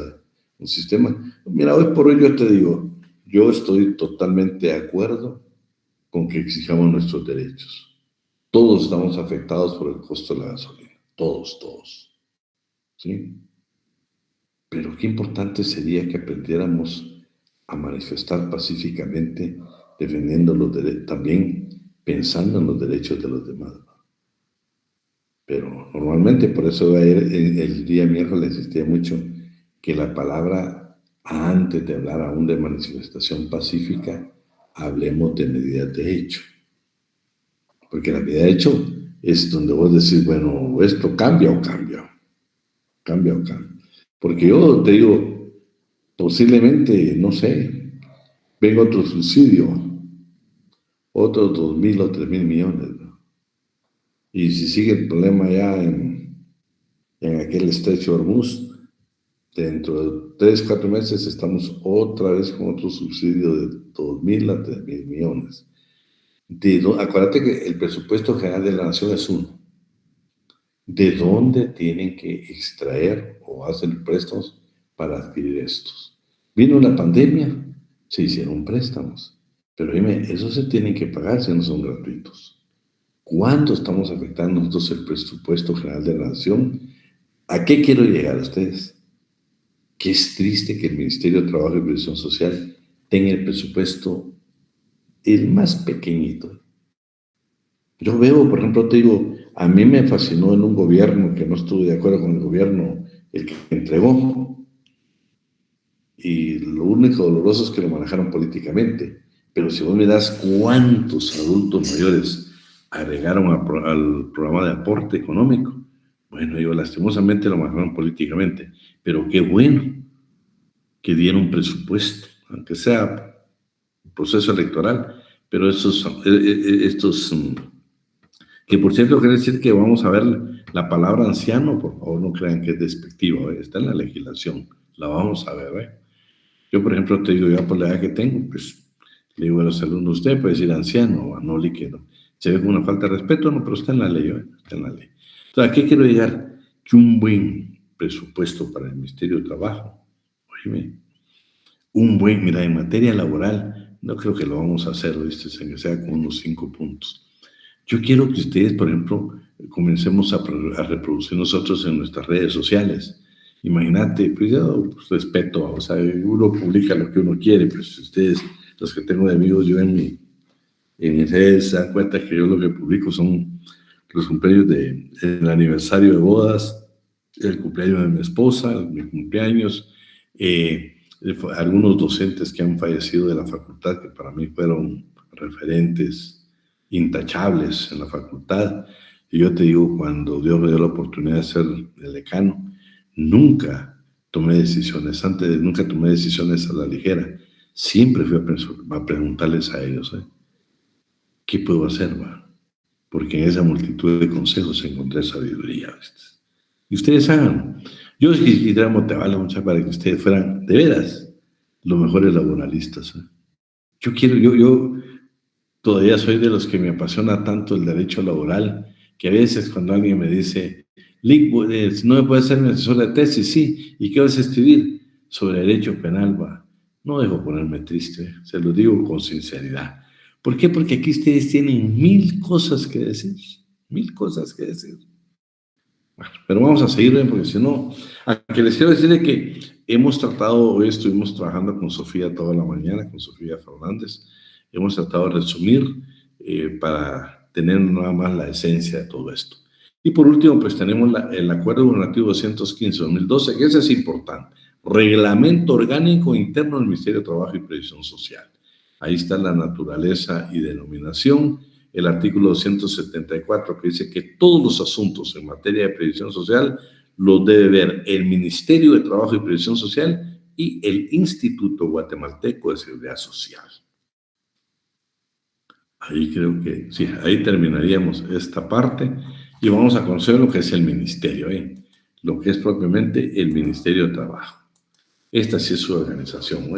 Mira, hoy por hoy yo te digo, yo estoy totalmente de acuerdo con que exijamos nuestros derechos. Todos estamos afectados por el costo de la gasolina, todos, ¿sí? Pero qué importante sería que aprendiéramos a manifestar pacíficamente, defendiendo los derechos, también pensando en los derechos de los demás. Pero normalmente, por eso el día miércoles insistía mucho que la palabra, antes de hablar aún de manifestación pacífica, hablemos de medidas de hecho. Porque la medida de hecho es donde vos decís, bueno, esto cambia o cambia. Cambia o cambia. Porque yo te digo, posiblemente, no sé, venga otro subsidio, otros 2.000 o 3.000 millones, ¿no? Y si sigue el problema ya en aquel estrecho de Hormuz, dentro de 3, 4 meses estamos otra vez con otro subsidio de 2.000 a 3.000 millones. Acuérdate que el presupuesto general de la nación es uno. ¿De dónde tienen que extraer o hacer préstamos para adquirir estos? Vino la pandemia, se hicieron préstamos, pero dime, esos se tienen que pagar si no son gratuitos. ¿Cuánto estamos afectando nosotros el presupuesto general de la nación? ¿A qué quiero llegar a ustedes? Que es triste que el Ministerio de Trabajo y Previsión Social tenga el presupuesto el más pequeñito. Yo veo, por ejemplo, te digo, a mí me fascinó en un gobierno que no estuve de acuerdo con el gobierno, el que entregó, y lo único doloroso es que lo manejaron políticamente. Pero si vos me das cuántos adultos mayores agregaron al programa de aporte económico, bueno, ellos lastimosamente lo manejaron políticamente, pero qué bueno que dieron presupuesto, aunque sea proceso electoral, pero estos que por cierto quiere decir que vamos a ver la palabra anciano, por favor no crean que es despectiva, está en la legislación, la vamos a ver, Yo, por ejemplo, te digo, ya por la edad que tengo, pues le digo a los alumnos, usted puede decir anciano o no líquido. Se ve como una falta de respeto, no, pero está en la ley, está en la ley. Entonces, ¿a qué quiero llegar? Que un buen presupuesto para el Ministerio de Trabajo, oíme, mira, en materia laboral, no creo que lo vamos a hacer, ¿viste? Que sea con unos 5 puntos. Yo quiero que ustedes, por ejemplo, comencemos a reproducir nosotros en nuestras redes sociales. Imagínate, pues yo respeto, o sea, uno publica lo que uno quiere, pues ustedes, los que tengo de amigos, yo en mis redes se dan cuenta que yo lo que publico son los cumpleaños el aniversario de bodas, el cumpleaños de mi esposa, mi cumpleaños, algunos docentes que han fallecido de la facultad, que para mí fueron referentes intachables en la facultad. Y yo te digo, cuando Dios me dio la oportunidad de ser el decano, nunca tomé decisiones a la ligera. Siempre fui a preguntarles a ellos, ¿qué puedo hacer, va? Porque en esa multitud de consejos encontré sabiduría, ¿viste? Y ustedes hagan. Yo quisiera motivarles mucho para que ustedes fueran, de veras, los mejores laboralistas. Yo todavía soy de los que me apasiona tanto el derecho laboral, que a veces cuando alguien me dice, Lick, no me puede ser mi asesor de tesis, sí, ¿y qué vas a escribir? Sobre derecho penal, va. No dejo ponerme triste, se lo digo con sinceridad, ¿Por qué? Porque aquí ustedes tienen 1000 cosas que decir, 1000 cosas que decir. Bueno, pero vamos a seguir, porque si no, aunque les quiero decir que hemos tratado, hoy estuvimos trabajando con Sofía toda la mañana, con Sofía Fernández, hemos tratado de resumir para tener nada más la esencia de todo esto. Y por último, pues tenemos el Acuerdo Gubernativo 215-2012, que ese es importante. Reglamento Orgánico Interno del Ministerio de Trabajo y Previsión Social. Ahí está la naturaleza y denominación. El artículo 274, que dice que todos los asuntos en materia de previsión social los debe ver el Ministerio de Trabajo y Previsión Social y el Instituto Guatemalteco de Seguridad Social. Ahí creo que, sí, ahí terminaríamos esta parte y vamos a conocer lo que es el ministerio, lo que es propiamente el Ministerio de Trabajo. Esta sí es su organización,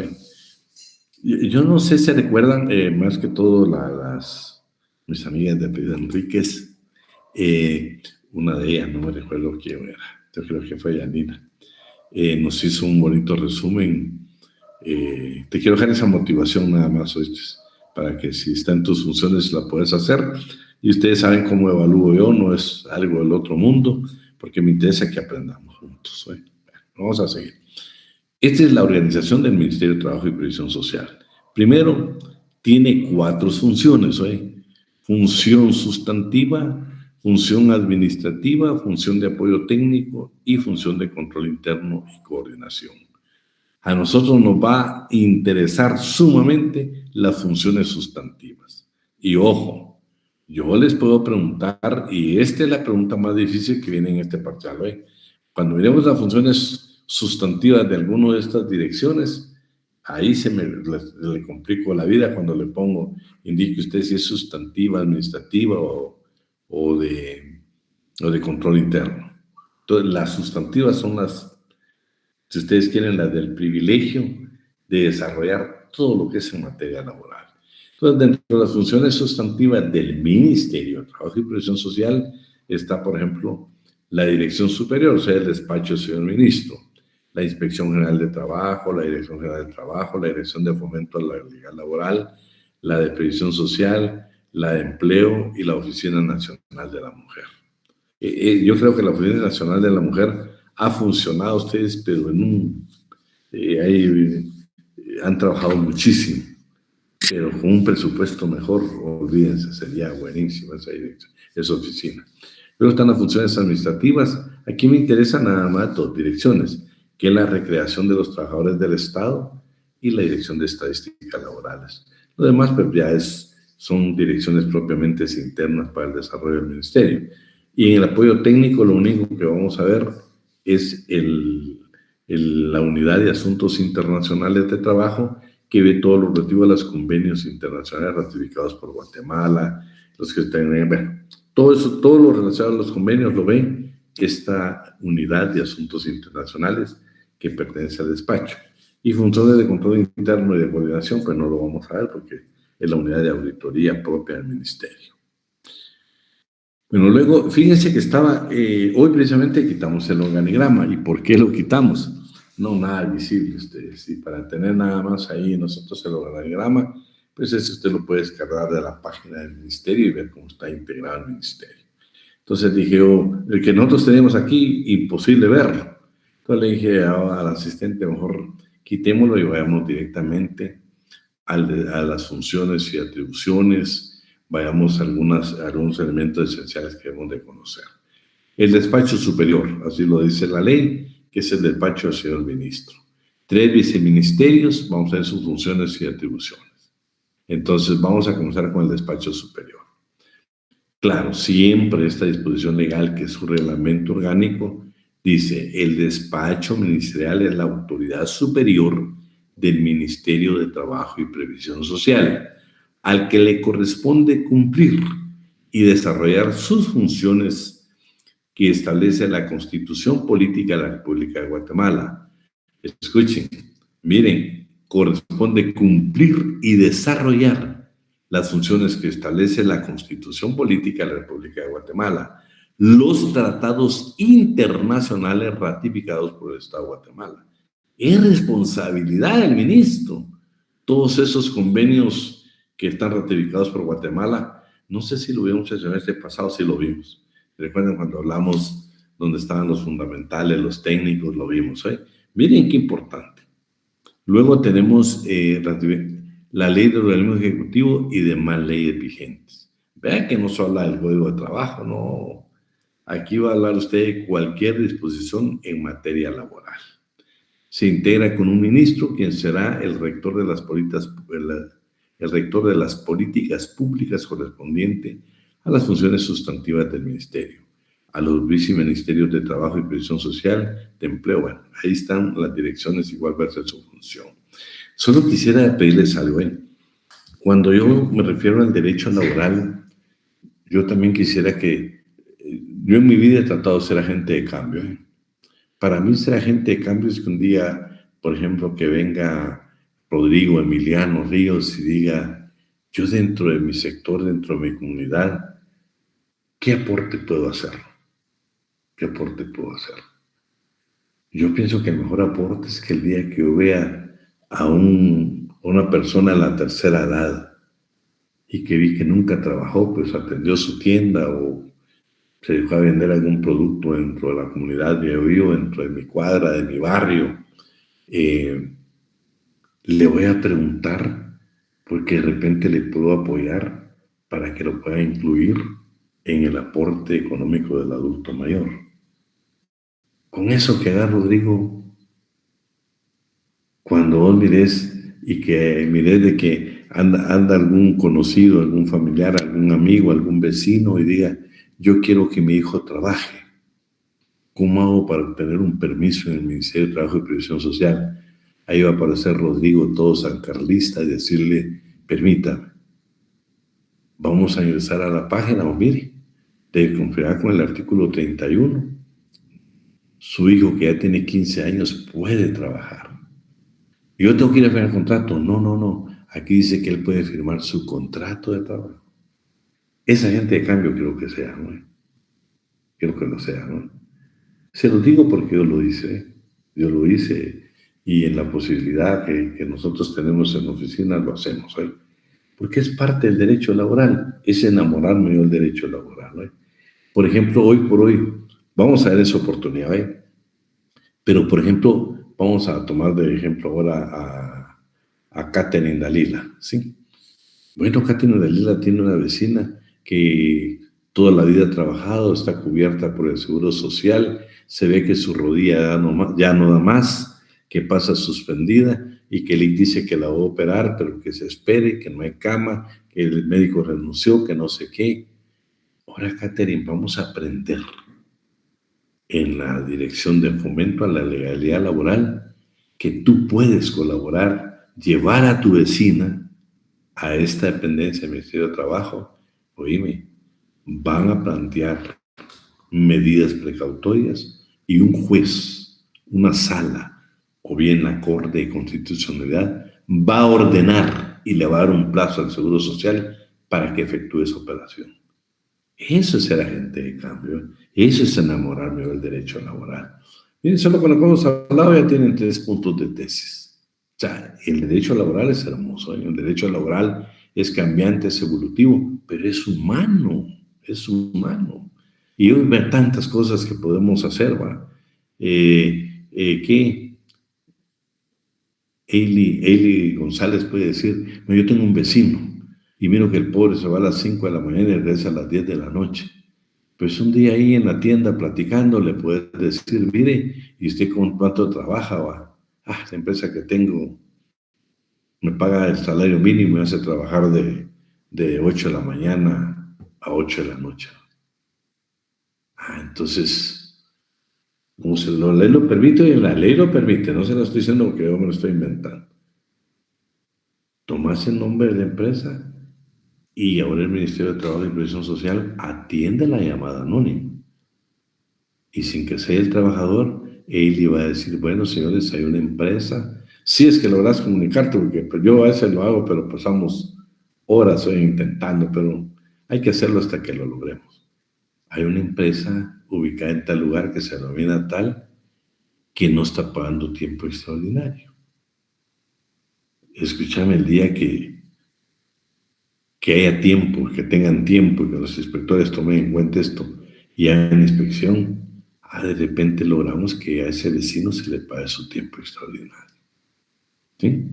Yo no sé si recuerdan, más que todo mis amigas de apellido Enríquez, una de ellas, no me recuerdo quién era, yo creo que fue Yanina, nos hizo un bonito resumen. Te quiero dejar esa motivación nada más, ¿oíste? Para que si está en tus funciones la puedes hacer. Y ustedes saben cómo evalúo yo, no es algo del otro mundo, porque me interesa que aprendamos juntos. Bueno, vamos a seguir. Esta es la organización del Ministerio de Trabajo y Previsión Social. Primero, tiene 4 funciones, función sustantiva, función administrativa, función de apoyo técnico y función de control interno y coordinación. A nosotros nos va a interesar sumamente las funciones sustantivas. Y ojo, yo les puedo preguntar, y esta es la pregunta más difícil que viene en este parcial, cuando miremos las funciones sustantivas de alguna de estas direcciones, ahí le complico la vida cuando le pongo, indique usted si es sustantiva, administrativa o de control interno. Entonces, las sustantivas son las, si ustedes quieren, las del privilegio de desarrollar todo lo que es en materia laboral. Entonces, dentro de las funciones sustantivas del Ministerio de Trabajo y Previsión Social está, por ejemplo, la Dirección Superior, o sea, el despacho del señor ministro, la Inspección General de Trabajo, la Dirección General de Trabajo, la Dirección de Fomento a la Legalidad Laboral, la de Previsión Social, la de Empleo y la Oficina Nacional de la Mujer. Yo creo que la Oficina Nacional de la Mujer ha funcionado, ustedes, pero han trabajado muchísimo, pero con un presupuesto mejor, olvídense, sería buenísima esa oficina. Luego están las funciones administrativas. Aquí me interesan nada más 2 direcciones, que es la recreación de los trabajadores del Estado y la Dirección de Estadísticas Laborales. Lo demás, pues ya son direcciones propiamente internas para el desarrollo del ministerio. Y en el apoyo técnico, lo único que vamos a ver es la Unidad de Asuntos Internacionales de Trabajo, que ve todo lo relativo a los convenios internacionales ratificados por Guatemala, los que tienen, bueno, todo eso, todo lo relacionado a los convenios lo ve esta Unidad de Asuntos Internacionales que pertenece al despacho. Y funciones de control interno y de coordinación, pues no lo vamos a ver porque es la unidad de auditoría propia del ministerio. Bueno, luego, fíjense que hoy precisamente quitamos el organigrama. ¿Y por qué lo quitamos? No, nada visible ustedes. Y para tener nada más ahí nosotros el organigrama, pues ese usted lo puede descargar de la página del ministerio y ver cómo está integrado el ministerio. Entonces dije, el que nosotros tenemos aquí, imposible verlo. Entonces le dije al asistente, mejor quitémoslo y vayamos directamente a las funciones y atribuciones, vayamos a algunos elementos esenciales que debemos de conocer. El despacho superior, así lo dice la ley, que es el despacho del señor ministro. 3 viceministerios, vamos a ver sus funciones y atribuciones. Entonces vamos a comenzar con el despacho superior. Claro, siempre esta disposición legal, que es su reglamento orgánico, dice, el despacho ministerial es la autoridad superior del Ministerio de Trabajo y Previsión Social, al que le corresponde cumplir y desarrollar sus funciones que establece la Constitución Política de la República de Guatemala. Escuchen, miren, corresponde cumplir y desarrollar las funciones que establece la Constitución Política de la República de Guatemala, los tratados internacionales ratificados por el Estado de Guatemala. Es responsabilidad del ministro todos esos convenios que están ratificados por Guatemala. No sé si lo vimos el semestre pasado, sí lo vimos. Recuerden cuando hablamos donde estaban los fundamentales, los técnicos, lo vimos. Miren qué importante. Luego tenemos la ley del organismo ejecutivo y demás leyes vigentes. Vean que no se habla del Código de Trabajo, no. Aquí va a hablar usted de cualquier disposición en materia laboral. Se integra con un ministro, quien será el rector de las políticas públicas correspondiente a las funciones sustantivas del ministerio, a los viceministerios de Trabajo y Previsión Social, de Empleo. Bueno, ahí están las direcciones, igual versus su función. Solo quisiera pedirles algo. Cuando yo me refiero al derecho laboral, yo también quisiera que... yo en mi vida he tratado de ser agente de cambio. Para mí ser agente de cambio es que un día, por ejemplo, que venga Rodrigo Emiliano Ríos y diga, yo dentro de mi sector, dentro de mi comunidad, ¿qué aporte puedo hacer? ¿Qué aporte puedo hacer? Yo pienso que el mejor aporte es que el día que yo vea a una persona de la tercera edad y que vi que nunca trabajó, pues atendió su tienda o se dejó a vender algún producto dentro de la comunidad que yo vivo, dentro de mi cuadra, de mi barrio, le voy a preguntar porque de repente le puedo apoyar para que lo pueda incluir en el aporte económico del adulto mayor. Con eso que haga Rodrigo, cuando vos mires y que mires de que anda algún conocido, algún familiar, algún amigo, algún vecino y diga, yo quiero que mi hijo trabaje. ¿Cómo hago para obtener un permiso en el Ministerio de Trabajo y Previsión Social? Ahí va a aparecer Rodrigo, todo sancarlista, y decirle, permítame, vamos a ingresar a la página, o mire, de conformidad con el artículo 31, su hijo que ya tiene 15 años puede trabajar. ¿Yo tengo que ir a firmar el contrato? No. Aquí dice que él puede firmar su contrato de trabajo. Esa gente de cambio quiero que sea, ¿no? Quiero que lo sea, ¿no? Se lo digo porque yo lo hice. Yo lo hice y en la posibilidad que nosotros tenemos en la oficina lo hacemos, ¿eh? Porque es parte del derecho laboral. Es enamorarme yo del derecho laboral, ¿no? Por ejemplo, hoy por hoy, vamos a ver esa oportunidad, ¿eh? Pero, por ejemplo, vamos a tomar de ejemplo ahora a Catherine Dalila, ¿sí? Bueno, Catherine Dalila tiene una vecina que toda la vida ha trabajado, está cubierta por el Seguro Social, se ve que su rodilla ya no da más, que pasa suspendida y que le dice que la va a operar, pero que se espere, que no hay cama, que el médico renunció, que no sé qué. Ahora, Catherine, vamos a aprender en la Dirección de Fomento a la Legalidad Laboral que tú puedes colaborar, llevar a tu vecina a esta dependencia del Ministerio de Trabajo. Oíme, van a plantear medidas precautorias y un juez, una sala o bien la Corte de Constitucionalidad va a ordenar y le va a dar un plazo al Seguro Social para que efectúe esa operación. Eso es ser agente de cambio, eso es enamorarme del derecho laboral. Miren, solo con lo que hemos hablado ya tienen 3 puntos de tesis. O sea, el derecho laboral es hermoso, ¿eh? El derecho laboral es cambiante, es evolutivo, pero es humano, es humano. Y hoy ver tantas cosas que podemos hacer, ¿va? Que Eili González puede decir, yo tengo un vecino y miro que el pobre se va a las 5 de la mañana y regresa a las 10 de la noche. Pues un día ahí en la tienda platicando le puedes decir, mire, ¿y usted con cuánto trabaja? ¿Va? La empresa que tengo me paga el salario mínimo y me hace trabajar de 8 de la mañana a 8 de la noche. Entonces, como se la ley lo permite, y la ley lo permite, no se lo estoy diciendo porque yo me lo estoy inventando. Tomás el nombre de la empresa y ahora el Ministerio de Trabajo y Previsión Social atiende la llamada anónima. Y sin que sea el trabajador, él iba a decir, bueno, señores, hay una empresa. Si es que logras comunicarte, porque yo a veces lo hago, pero pasamos horas hoy intentando, pero hay que hacerlo hasta que lo logremos. Hay una empresa ubicada en tal lugar que se denomina tal que no está pagando tiempo extraordinario. Escúchame, el día que que haya tiempo, que tengan tiempo y que los inspectores tomen en cuenta esto y hagan inspección, de repente logramos que a ese vecino se le pague su tiempo extraordinario. ¿Sí?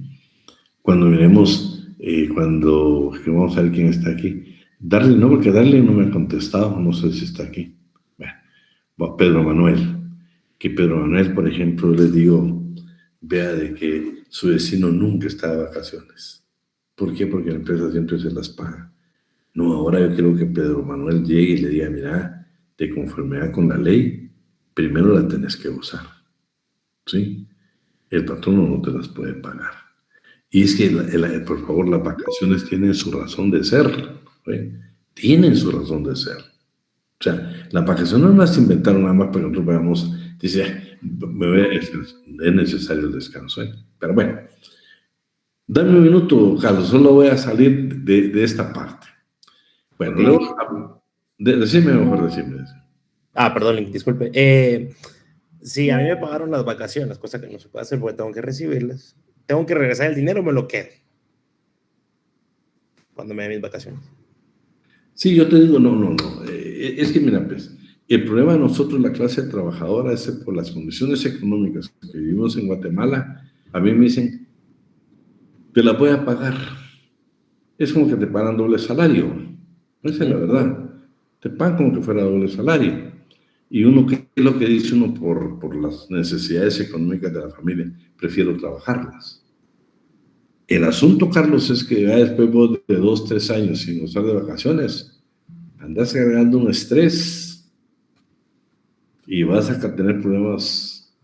Cuando miremos, cuando vamos a ver quién está aquí, Darle, no, porque Darle no me ha contestado, no sé si está aquí. Bueno, Pedro Manuel, que Pedro Manuel, por ejemplo, les digo, vea de que su vecino nunca está de vacaciones. ¿Por qué? Porque la empresa siempre se las paga. No, ahora yo quiero que Pedro Manuel llegue y le diga, mira, de conformidad con la ley, primero la tenés que gozar. ¿Sí? El patrono no te las puede pagar. Y es que, por favor, las vacaciones tienen su razón de ser. ¿Sí? Tienen su razón de ser. O sea, las vacaciones no las inventaron nada más para que nosotros vayamos, dice, es necesario el descanso. Pero bueno, dame un minuto, Carlos, solo voy a salir de esta parte. Bueno, luego, decime mejor, decime. Perdón, Link, disculpe. Sí, a mí me pagaron las vacaciones, cosa que no se puede hacer porque tengo que recibirlas. Tengo que regresar el dinero, me lo quedo cuando me den mis vacaciones. Sí, yo te digo, no. Es que mira, pues, el problema de nosotros, la clase trabajadora, es por las condiciones económicas que vivimos en Guatemala. A mí me dicen, te la voy a pagar. Es como que te pagan doble salario. Esa es la verdad. Te pagan como que fuera doble salario. Y uno, ¿qué es lo que dice uno por las necesidades económicas de la familia? Prefiero trabajarlas. El asunto, Carlos, es que ya después vos de 2, 3 años sin gozar de vacaciones, andas agregando un estrés y vas a tener problemas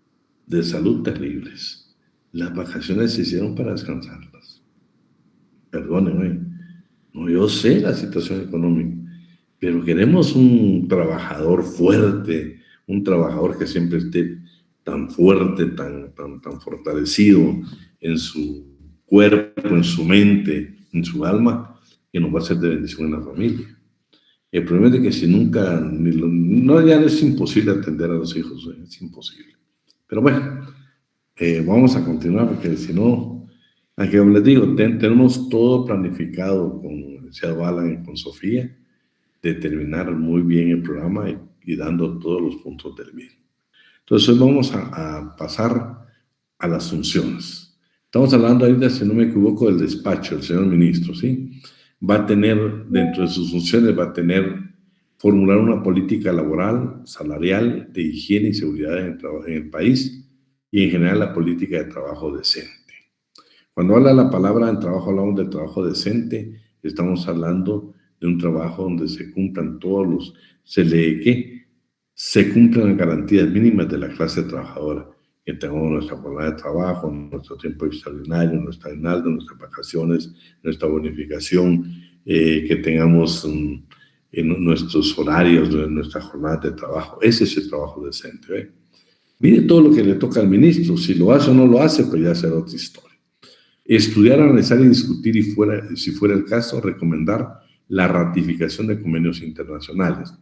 de salud terribles. Las vacaciones se hicieron para descansarlas. Perdónenme. No, yo sé la situación económica, pero queremos un trabajador fuerte, un trabajador que siempre esté tan fuerte, tan fortalecido en su cuerpo, en su mente, en su alma, que nos va a ser de bendición en la familia. El problema es de que si nunca, ya es imposible atender a los hijos, es imposible. Pero bueno, vamos a continuar porque si no, aquí les digo, tenemos todo planificado con el licenciado Alan y con Sofía, de terminar muy bien el programa y dando todos los puntos del mismo. Entonces hoy vamos a pasar a las funciones. Estamos hablando ahorita, si no me equivoco, del despacho, el señor ministro, ¿sí? Va a tener, dentro de sus funciones, va a tener formular una política laboral, salarial, de higiene y seguridad en el país y en general la política de trabajo decente. Cuando habla la palabra en trabajo, hablamos de trabajo decente, estamos hablando de un trabajo donde se cumplan se cumplan las garantías mínimas de la clase trabajadora, que tengamos nuestra jornada de trabajo, nuestro tiempo extraordinario, nuestra aguinaldo, nuestras vacaciones, nuestra bonificación, que tengamos nuestros horarios, nuestra jornada de trabajo. Ese es el trabajo decente. Mire todo lo que le toca al ministro, si lo hace o no lo hace, pues ya será otra historia. Estudiar, analizar y discutir, si fuera el caso, recomendar la ratificación de convenios internacionales,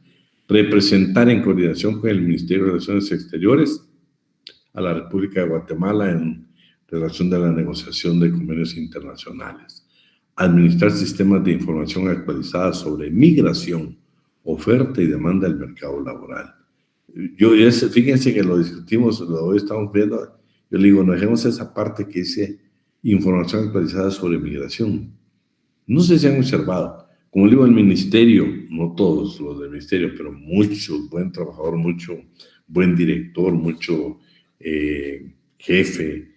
representar en coordinación con el Ministerio de Relaciones Exteriores a la República de Guatemala en relación de la negociación de convenios internacionales, administrar sistemas de información actualizadas sobre migración, oferta y demanda del mercado laboral. Fíjense que lo discutimos, hoy estamos viendo, yo le digo, no dejemos esa parte que dice información actualizada sobre migración. No sé si han observado, como digo, el ministerio, no todos los del ministerio, pero mucho buen trabajador, mucho buen director, mucho jefe,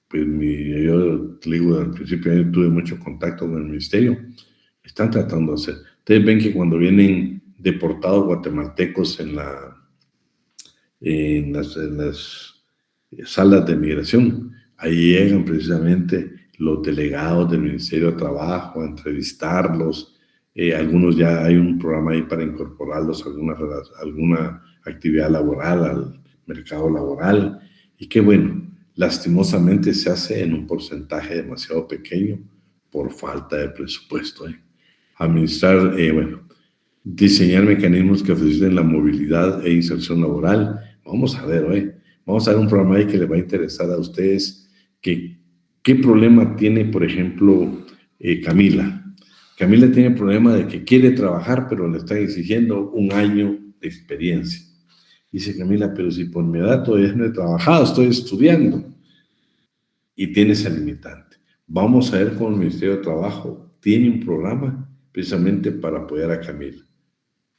pues yo te digo, al principio yo tuve mucho contacto con el ministerio, están tratando de hacer. Ustedes ven que cuando vienen deportados guatemaltecos en las salas de migración, ahí llegan precisamente los delegados del Ministerio de Trabajo a entrevistarlos. Algunos ya hay un programa ahí para incorporarlos a alguna actividad laboral, al mercado laboral. Y qué bueno, lastimosamente se hace en un porcentaje demasiado pequeño por falta de presupuesto. Administrar, diseñar mecanismos que faciliten la movilidad e inserción laboral. Vamos a ver un programa ahí que le va a interesar a ustedes. ¿Qué problema tiene, por ejemplo, Camila? Camila tiene el problema de que quiere trabajar, pero le están exigiendo 1 año de experiencia. Dice Camila, pero si por mi edad todavía no he trabajado, estoy estudiando. Y tiene esa limitante. Vamos a ver cómo el Ministerio de Trabajo tiene un programa precisamente para apoyar a Camila.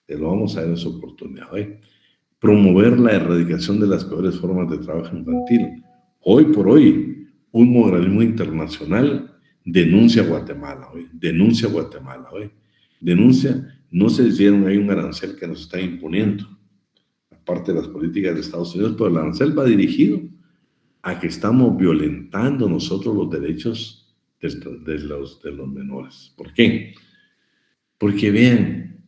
Te lo vamos a dar en su oportunidad. Promover la erradicación de las peores formas de trabajo infantil. Hoy por hoy, un organismo internacional denuncia a Guatemala. Denuncia a Guatemala. Denuncia, no se hicieron, hay un arancel que nos está imponiendo, aparte de las políticas de Estados Unidos, pero el arancel va dirigido a que estamos violentando nosotros los derechos de los menores. ¿Por qué? Porque vean,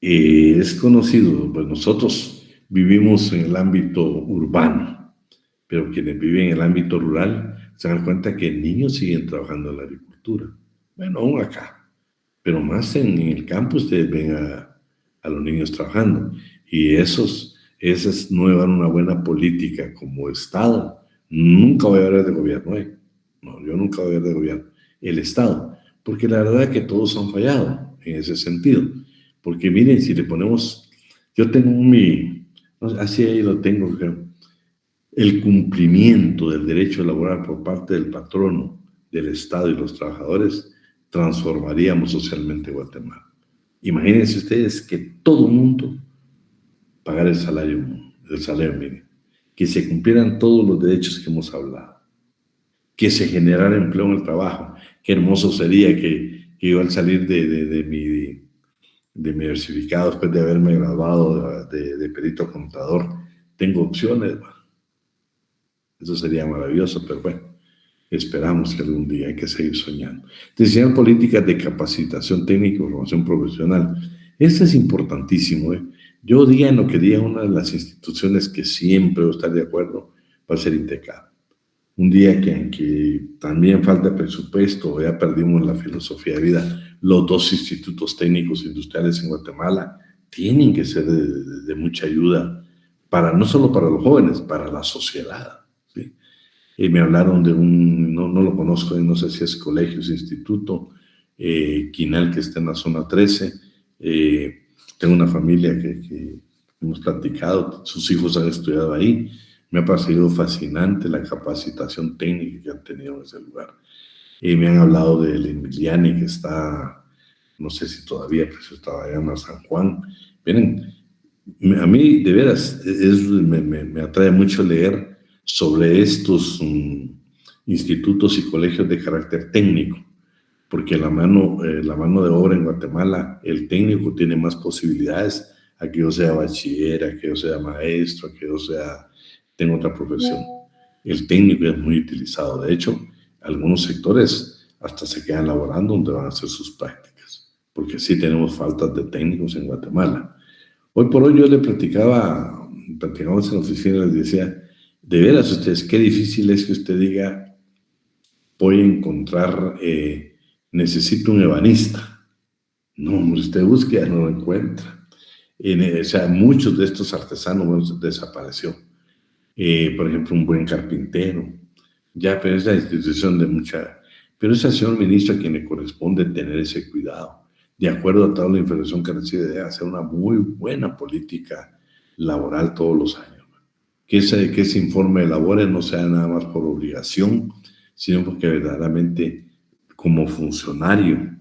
es conocido, pues nosotros vivimos en el ámbito urbano, pero quienes viven en el ámbito rural se dan cuenta que niños siguen trabajando en la agricultura. Bueno, aún acá, pero más en el campo ustedes ven a los niños trabajando. Y esas no llevan una buena política como Estado. Nunca voy a hablar de gobierno, No, yo nunca voy a hablar de gobierno. El Estado. Porque la verdad es que todos han fallado en ese sentido. Porque miren, si le ponemos... Yo tengo así ahí lo tengo, creo. El cumplimiento del derecho laboral por parte del patrono, del Estado y los trabajadores, transformaríamos socialmente Guatemala. Imagínense ustedes que todo el mundo pagara el salario mínimo, que se cumplieran todos los derechos que hemos hablado, que se generara empleo en el trabajo. Qué hermoso sería que yo al salir de mi diversificado, después de haberme graduado de perito contador, tengo opciones. Eso sería maravilloso, pero bueno, esperamos que algún día hay que seguir soñando. Diseñar políticas de capacitación técnica y formación profesional. Esto es importantísimo. Yo diga lo que diga una de las instituciones que siempre voy a estar de acuerdo, va a ser INTECAP. Un día que también falta presupuesto, ya perdimos la filosofía de vida, los 2 institutos técnicos industriales en Guatemala tienen que ser de mucha ayuda, no solo para los jóvenes, para la sociedad. ¿Sí? Y me hablaron de no lo conozco, no sé si es colegio, es instituto, Quinal, que está en la zona 13. Tengo una familia que hemos platicado, sus hijos han estudiado ahí. Me ha parecido fascinante la capacitación técnica que han tenido en ese lugar. Me han hablado del Emiliani, que está, no sé si todavía, pero estaba allá en San Juan. Miren, a mí de veras me atrae mucho leer sobre estos institutos y colegios de carácter técnico, porque la mano de obra en Guatemala, el técnico tiene más posibilidades a que yo sea bachiller, a que yo sea maestro, a que yo tenga otra profesión. El técnico es muy utilizado. De hecho, algunos sectores hasta se quedan laborando donde van a hacer sus prácticas, porque sí tenemos faltas de técnicos en Guatemala. Hoy por hoy yo le platicábamos en la oficina, les decía, de veras ustedes, qué difícil es que usted diga, voy a encontrar, necesito un ebanista. No, usted busca y no lo encuentra. O sea, muchos de estos artesanos desapareció. Por ejemplo, un buen carpintero. Ya, pero es la institución de mucha... Pero es al señor ministro a quien le corresponde tener ese cuidado. De acuerdo a toda la información que recibe, debe hacer una muy buena política laboral todos los años. Que ese informe de labores no sea nada más por obligación, sino porque verdaderamente como funcionario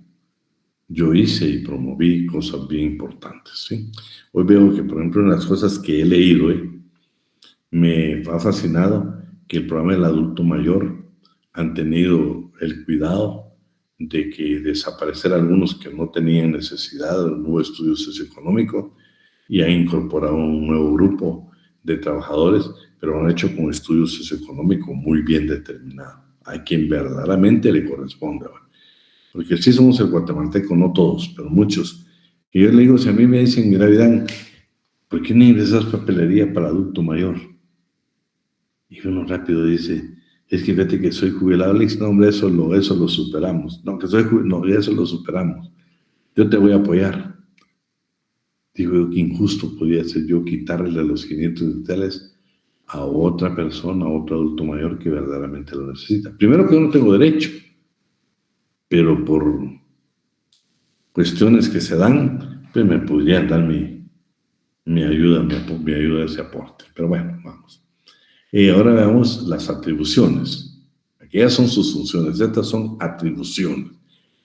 yo hice y promoví cosas bien importantes. ¿Sí? Hoy veo que, por ejemplo, una de las cosas que he leído, me ha fascinado que el programa del adulto mayor han tenido el cuidado de que desaparecer algunos que no tenían necesidad, no hubo estudio socioeconómico, y han incorporado un nuevo grupo de trabajadores, pero lo han hecho con estudio socioeconómico muy bien determinado, a quien verdaderamente le corresponde. Porque sí somos el guatemalteco, no todos, pero muchos. Y yo le digo, si a mí me dicen, mira, Vidán, ¿por qué no ingresas papelería para adulto mayor? Y uno rápido dice, es que fíjate que soy jubilado. Le dice, no, hombre, eso lo superamos. No, eso lo superamos. Yo te voy a apoyar. Digo, qué injusto podría ser yo quitarle los 500 dólares a otra persona, a otro adulto mayor que verdaderamente lo necesita. Primero que yo no tengo derecho, pero cuestiones que se dan, pues me podrían dar mi ayuda, mi ayuda a ese aporte. Pero bueno, vamos. Ahora veamos las atribuciones. Aquellas son sus funciones, estas son atribuciones.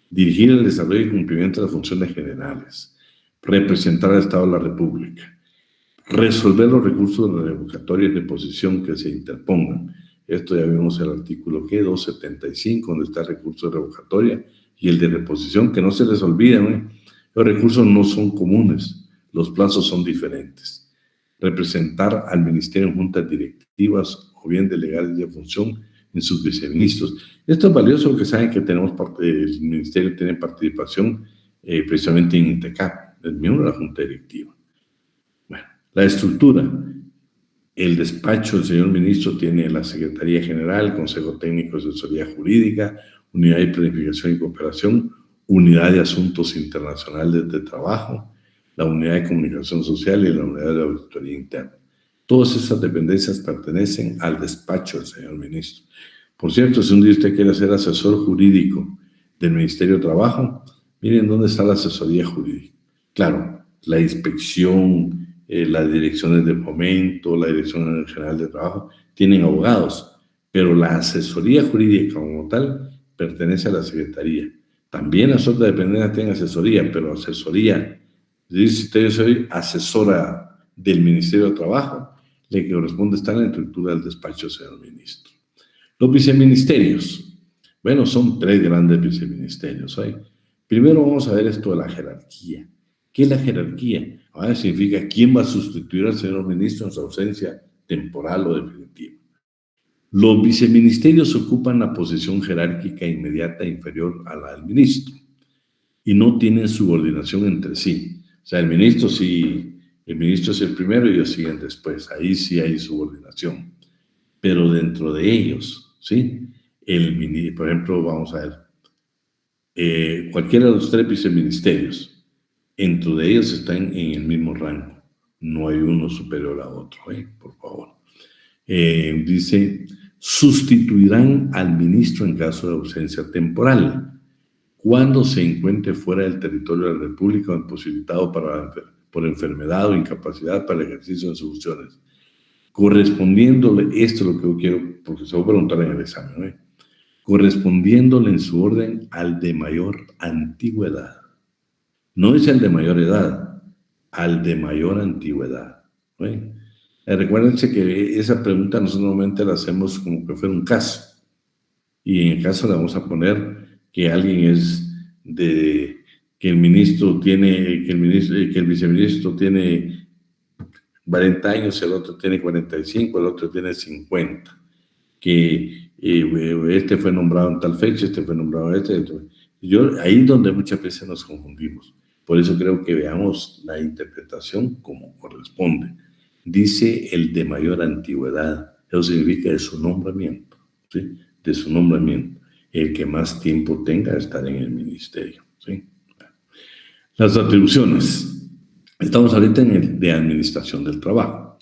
Dirigir el desarrollo y cumplimiento de las funciones generales, representar al Estado de la República, resolver los recursos revocatorios de posición que se interpongan. Esto ya vimos el artículo 275, donde está el recurso de revocatoria y el de reposición, que no se les olviden, los recursos no son comunes, los plazos son diferentes. Representar al Ministerio en juntas directivas o bien delegales de función en sus viceministros. Esto es valioso porque saben que el Ministerio tiene participación precisamente en INTECAP, el miembro de la junta directiva. Bueno, la estructura. El despacho del señor ministro tiene la Secretaría General, Consejo Técnico de Asesoría Jurídica, Unidad de Planificación y Cooperación, Unidad de Asuntos Internacionales de Trabajo, la Unidad de Comunicación Social y la Unidad de Auditoría Interna. Todas esas dependencias pertenecen al despacho del señor ministro. Por cierto, si un día usted quiere ser asesor jurídico del Ministerio de Trabajo, miren dónde está la asesoría jurídica. Claro, la inspección, las direcciones de fomento, la Dirección General de Trabajo, tienen abogados, pero la asesoría jurídica como tal pertenece a la Secretaría. También las otras dependencias tienen asesoría, pero asesoría, si yo soy asesora del Ministerio de Trabajo, le corresponde estar en la estructura del despacho del señor ministro. Los viceministerios. Bueno, son 3 grandes viceministerios. Primero vamos a ver esto de la jerarquía. ¿Qué es la jerarquía? Ahora significa quién va a sustituir al señor ministro en su ausencia temporal o definitiva. Los viceministerios ocupan la posición jerárquica inmediata e inferior a la del ministro y no tienen subordinación entre sí. O sea, el ministro es el primero y ellos siguen después. Ahí sí hay subordinación. Pero dentro de ellos, ¿sí? Por ejemplo, vamos a ver, cualquiera de los 3 viceministerios, dentro de ellos están en el mismo rango. No hay uno superior a otro, por favor. Dice, sustituirán al ministro en caso de ausencia temporal, cuando se encuentre fuera del territorio de la República o imposibilitado por enfermedad o incapacidad para el ejercicio de sus funciones, correspondiéndole, esto es lo que yo quiero, porque se va a preguntar en el examen, correspondiéndole en su orden al de mayor antigüedad. No es el de mayor edad, al de mayor antigüedad. Recuérdense que esa pregunta nosotros normalmente la hacemos como que fuera un caso. Y en el caso le vamos a poner que alguien es que el viceministro tiene 40 años, el otro tiene 45, el otro tiene 50. Que este fue nombrado en tal fecha, este fue nombrado ahí es donde muchas veces nos confundimos. Por eso creo que veamos la interpretación como corresponde. Dice el de mayor antigüedad. Eso significa de su nombramiento, ¿sí? De su nombramiento. El que más tiempo tenga de estar en el ministerio, ¿sí? Las atribuciones. Estamos ahorita en el de administración del trabajo.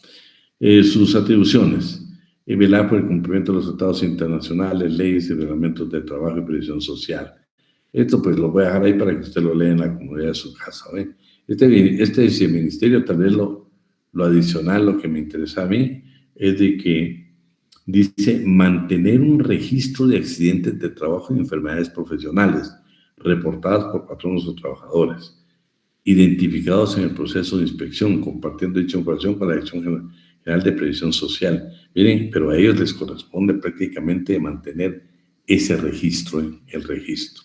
Sus atribuciones. Velar por el cumplimiento de los tratados internacionales, leyes y reglamentos de trabajo y previsión social. Esto pues lo voy a dejar ahí para que usted lo lea en la comodidad de su casa. Este viceministerio, tal vez lo adicional, lo que me interesa a mí, es de que dice mantener un registro de accidentes de trabajo y enfermedades profesionales reportadas por patronos o trabajadores, identificados en el proceso de inspección, compartiendo dicha información con la Dirección General de Previsión Social. Miren, pero a ellos les corresponde prácticamente mantener ese registro, el registro.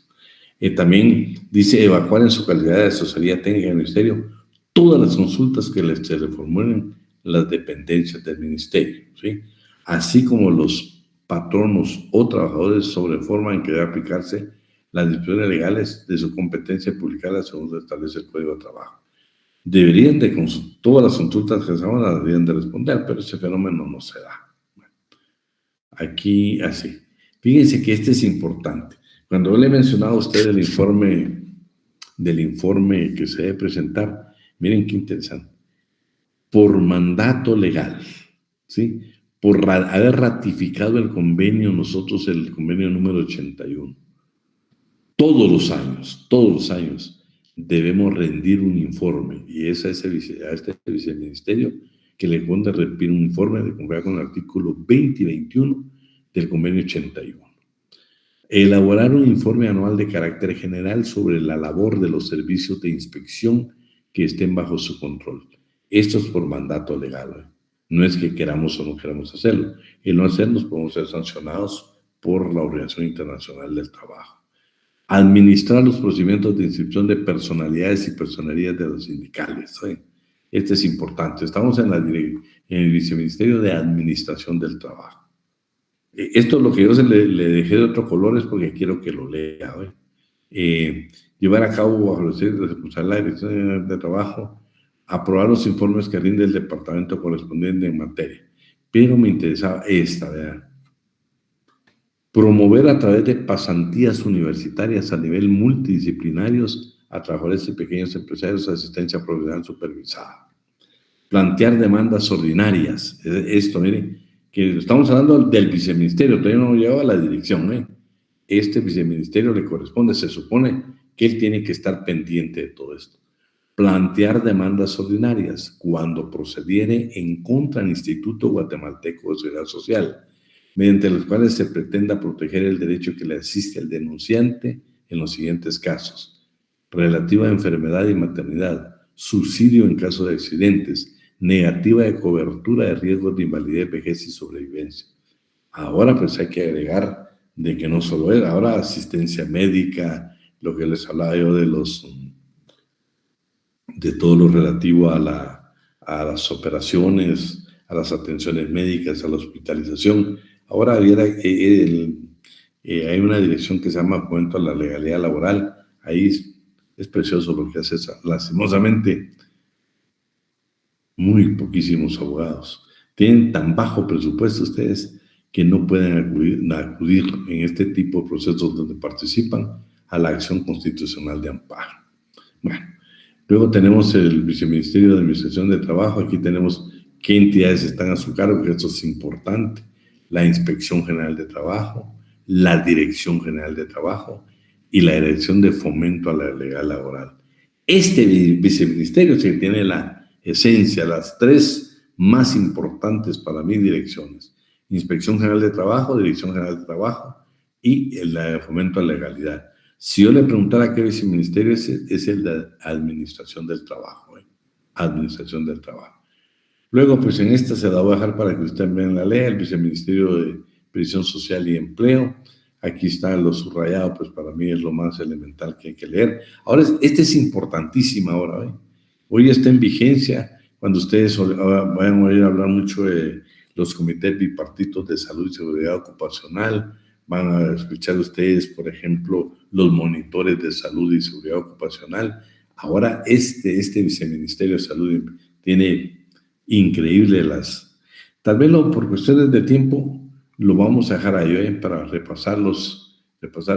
También dice evacuar en su calidad de asesoría técnica del ministerio todas las consultas que se le formulen las dependencias del ministerio, ¿sí? Así como los patronos o trabajadores sobre forma en que debe aplicarse las disposiciones legales de su competencia publicadas según se establece el Código de Trabajo. Deberían todas las consultas que se hagan las deberían de responder, pero ese fenómeno no se da. Bueno, aquí así. Fíjense que este es importante. Cuando le he mencionado a usted del informe que se debe presentar, miren qué interesante. Por mandato legal, ¿sí? Por haber ratificado el convenio, nosotros el convenio número 81. Todos los años, debemos rendir un informe, y es a este viceministerio que le corresponde rendir un informe de conformidad con el artículo 20 y 21 del convenio 81. Elaborar un informe anual de carácter general sobre la labor de los servicios de inspección que estén bajo su control. Esto es por mandato legal. No es que queramos o no queramos hacerlo. El no hacerlo podemos ser sancionados por la Organización Internacional del Trabajo. Administrar los procedimientos de inscripción de personalidades y personerías de los sindicales. Este es importante. Estamos en el Viceministerio de Administración del Trabajo. Esto es lo que yo le dejé de otro color, es porque quiero que lo lea. Llevar a cabo bajo los responsabilidades de la Dirección de Trabajo, aprobar los informes que rinde el departamento correspondiente en materia. Pero me interesaba esta, ¿verdad? Promover a través de pasantías universitarias a nivel multidisciplinarios a trabajadores y pequeños empresarios asistencia profesional supervisada. Plantear demandas ordinarias. Esto, miren, que estamos hablando del viceministerio, todavía no lleva a la dirección. Este viceministerio le corresponde, se supone que él tiene que estar pendiente de todo esto. Plantear demandas ordinarias cuando procediere en contra del Instituto Guatemalteco de Seguridad Social, mediante los cuales se pretenda proteger el derecho que le asiste al denunciante en los siguientes casos: relativa a enfermedad y maternidad, subsidio en caso de accidentes, negativa de cobertura de riesgos de invalidez, vejez y sobrevivencia. Ahora pues hay que agregar de que no solo es, ahora asistencia médica, lo que les hablaba yo de todo lo relativo a las operaciones, a las atenciones médicas, a la hospitalización. Ahora hay una dirección que se llama Fomento a la Legalidad Laboral. Ahí es precioso lo que hace lastimosamente. Muy poquísimos abogados. Tienen tan bajo presupuesto ustedes que no pueden acudir en este tipo de procesos donde participan a la acción constitucional de amparo. Bueno, luego tenemos el Viceministerio de Administración de Trabajo. Aquí tenemos qué entidades están a su cargo, que esto es importante. La Inspección General de Trabajo, la Dirección General de Trabajo y la Dirección de Fomento a la Legalidad Laboral. Este viceministerio se tiene la esencia, las tres más importantes para mí direcciones: Inspección General de Trabajo, Dirección General de Trabajo y el de Fomento a la Legalidad. Si yo le preguntara qué viceministerio es el de Administración del Trabajo. Administración del Trabajo. Luego, pues en esta se la voy a dejar para que usted vea la ley, el Viceministerio de Previsión Social y Empleo. Aquí está lo subrayado, pues para mí es lo más elemental que hay que leer. Ahora, este es importantísimo ahora. Hoy está en vigencia, cuando ustedes vayan a oír hablar mucho de los comités bipartitos de salud y seguridad ocupacional. Van a escuchar ustedes, por ejemplo, los monitores de salud y seguridad ocupacional. Ahora este Viceministerio de Salud tiene increíble tal vez por cuestiones de tiempo lo vamos a dejar ahí para repasar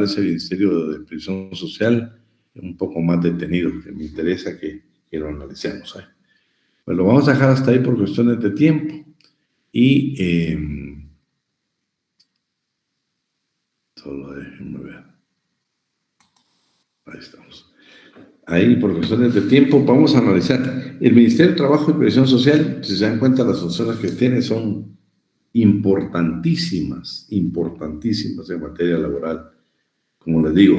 ese Ministerio de Previsión Social un poco más detenido, que me interesa que lo analicemos. Pues lo vamos a dejar hasta ahí por cuestiones de tiempo y solo déjenme ver. Ahí estamos. Ahí, por cuestiones de tiempo, vamos a analizar. El Ministerio de Trabajo y Previsión Social, si se dan cuenta, las funciones que tiene son importantísimas en materia laboral. Como les digo,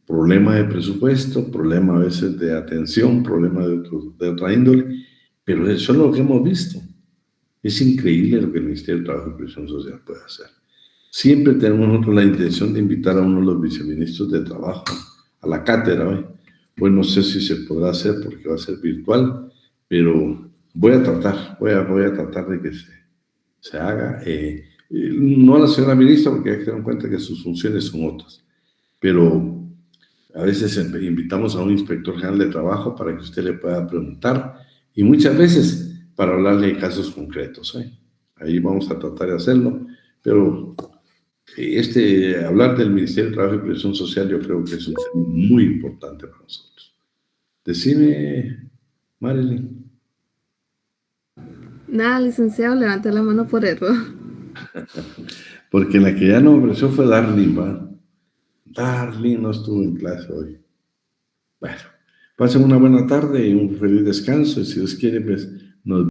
problema de presupuesto, problema a veces de atención, problema de otra índole, pero eso es lo que hemos visto. Es increíble lo que el Ministerio de Trabajo y Previsión Social puede hacer. Siempre tenemos nosotros la intención de invitar a uno de los viceministros de Trabajo a la cátedra. Pues no sé si se podrá hacer porque va a ser virtual, pero voy a tratar de que se haga. No a la señora ministra, porque hay que tener en cuenta que sus funciones son otras, pero a veces invitamos a un inspector general de trabajo para que usted le pueda preguntar y muchas veces para hablarle de casos concretos. Ahí vamos a tratar de hacerlo, pero hablar del Ministerio de Trabajo y Previsión Social yo creo que es un tema muy importante para nosotros. Decime, Marilyn. Nada, licenciado, levante la mano por error. Porque la que ya no ofreció fue Darlene, ¿va? Darlene no estuvo en clase hoy. Bueno, Pasen una buena tarde y un feliz descanso. Y si Dios quiere, pues nos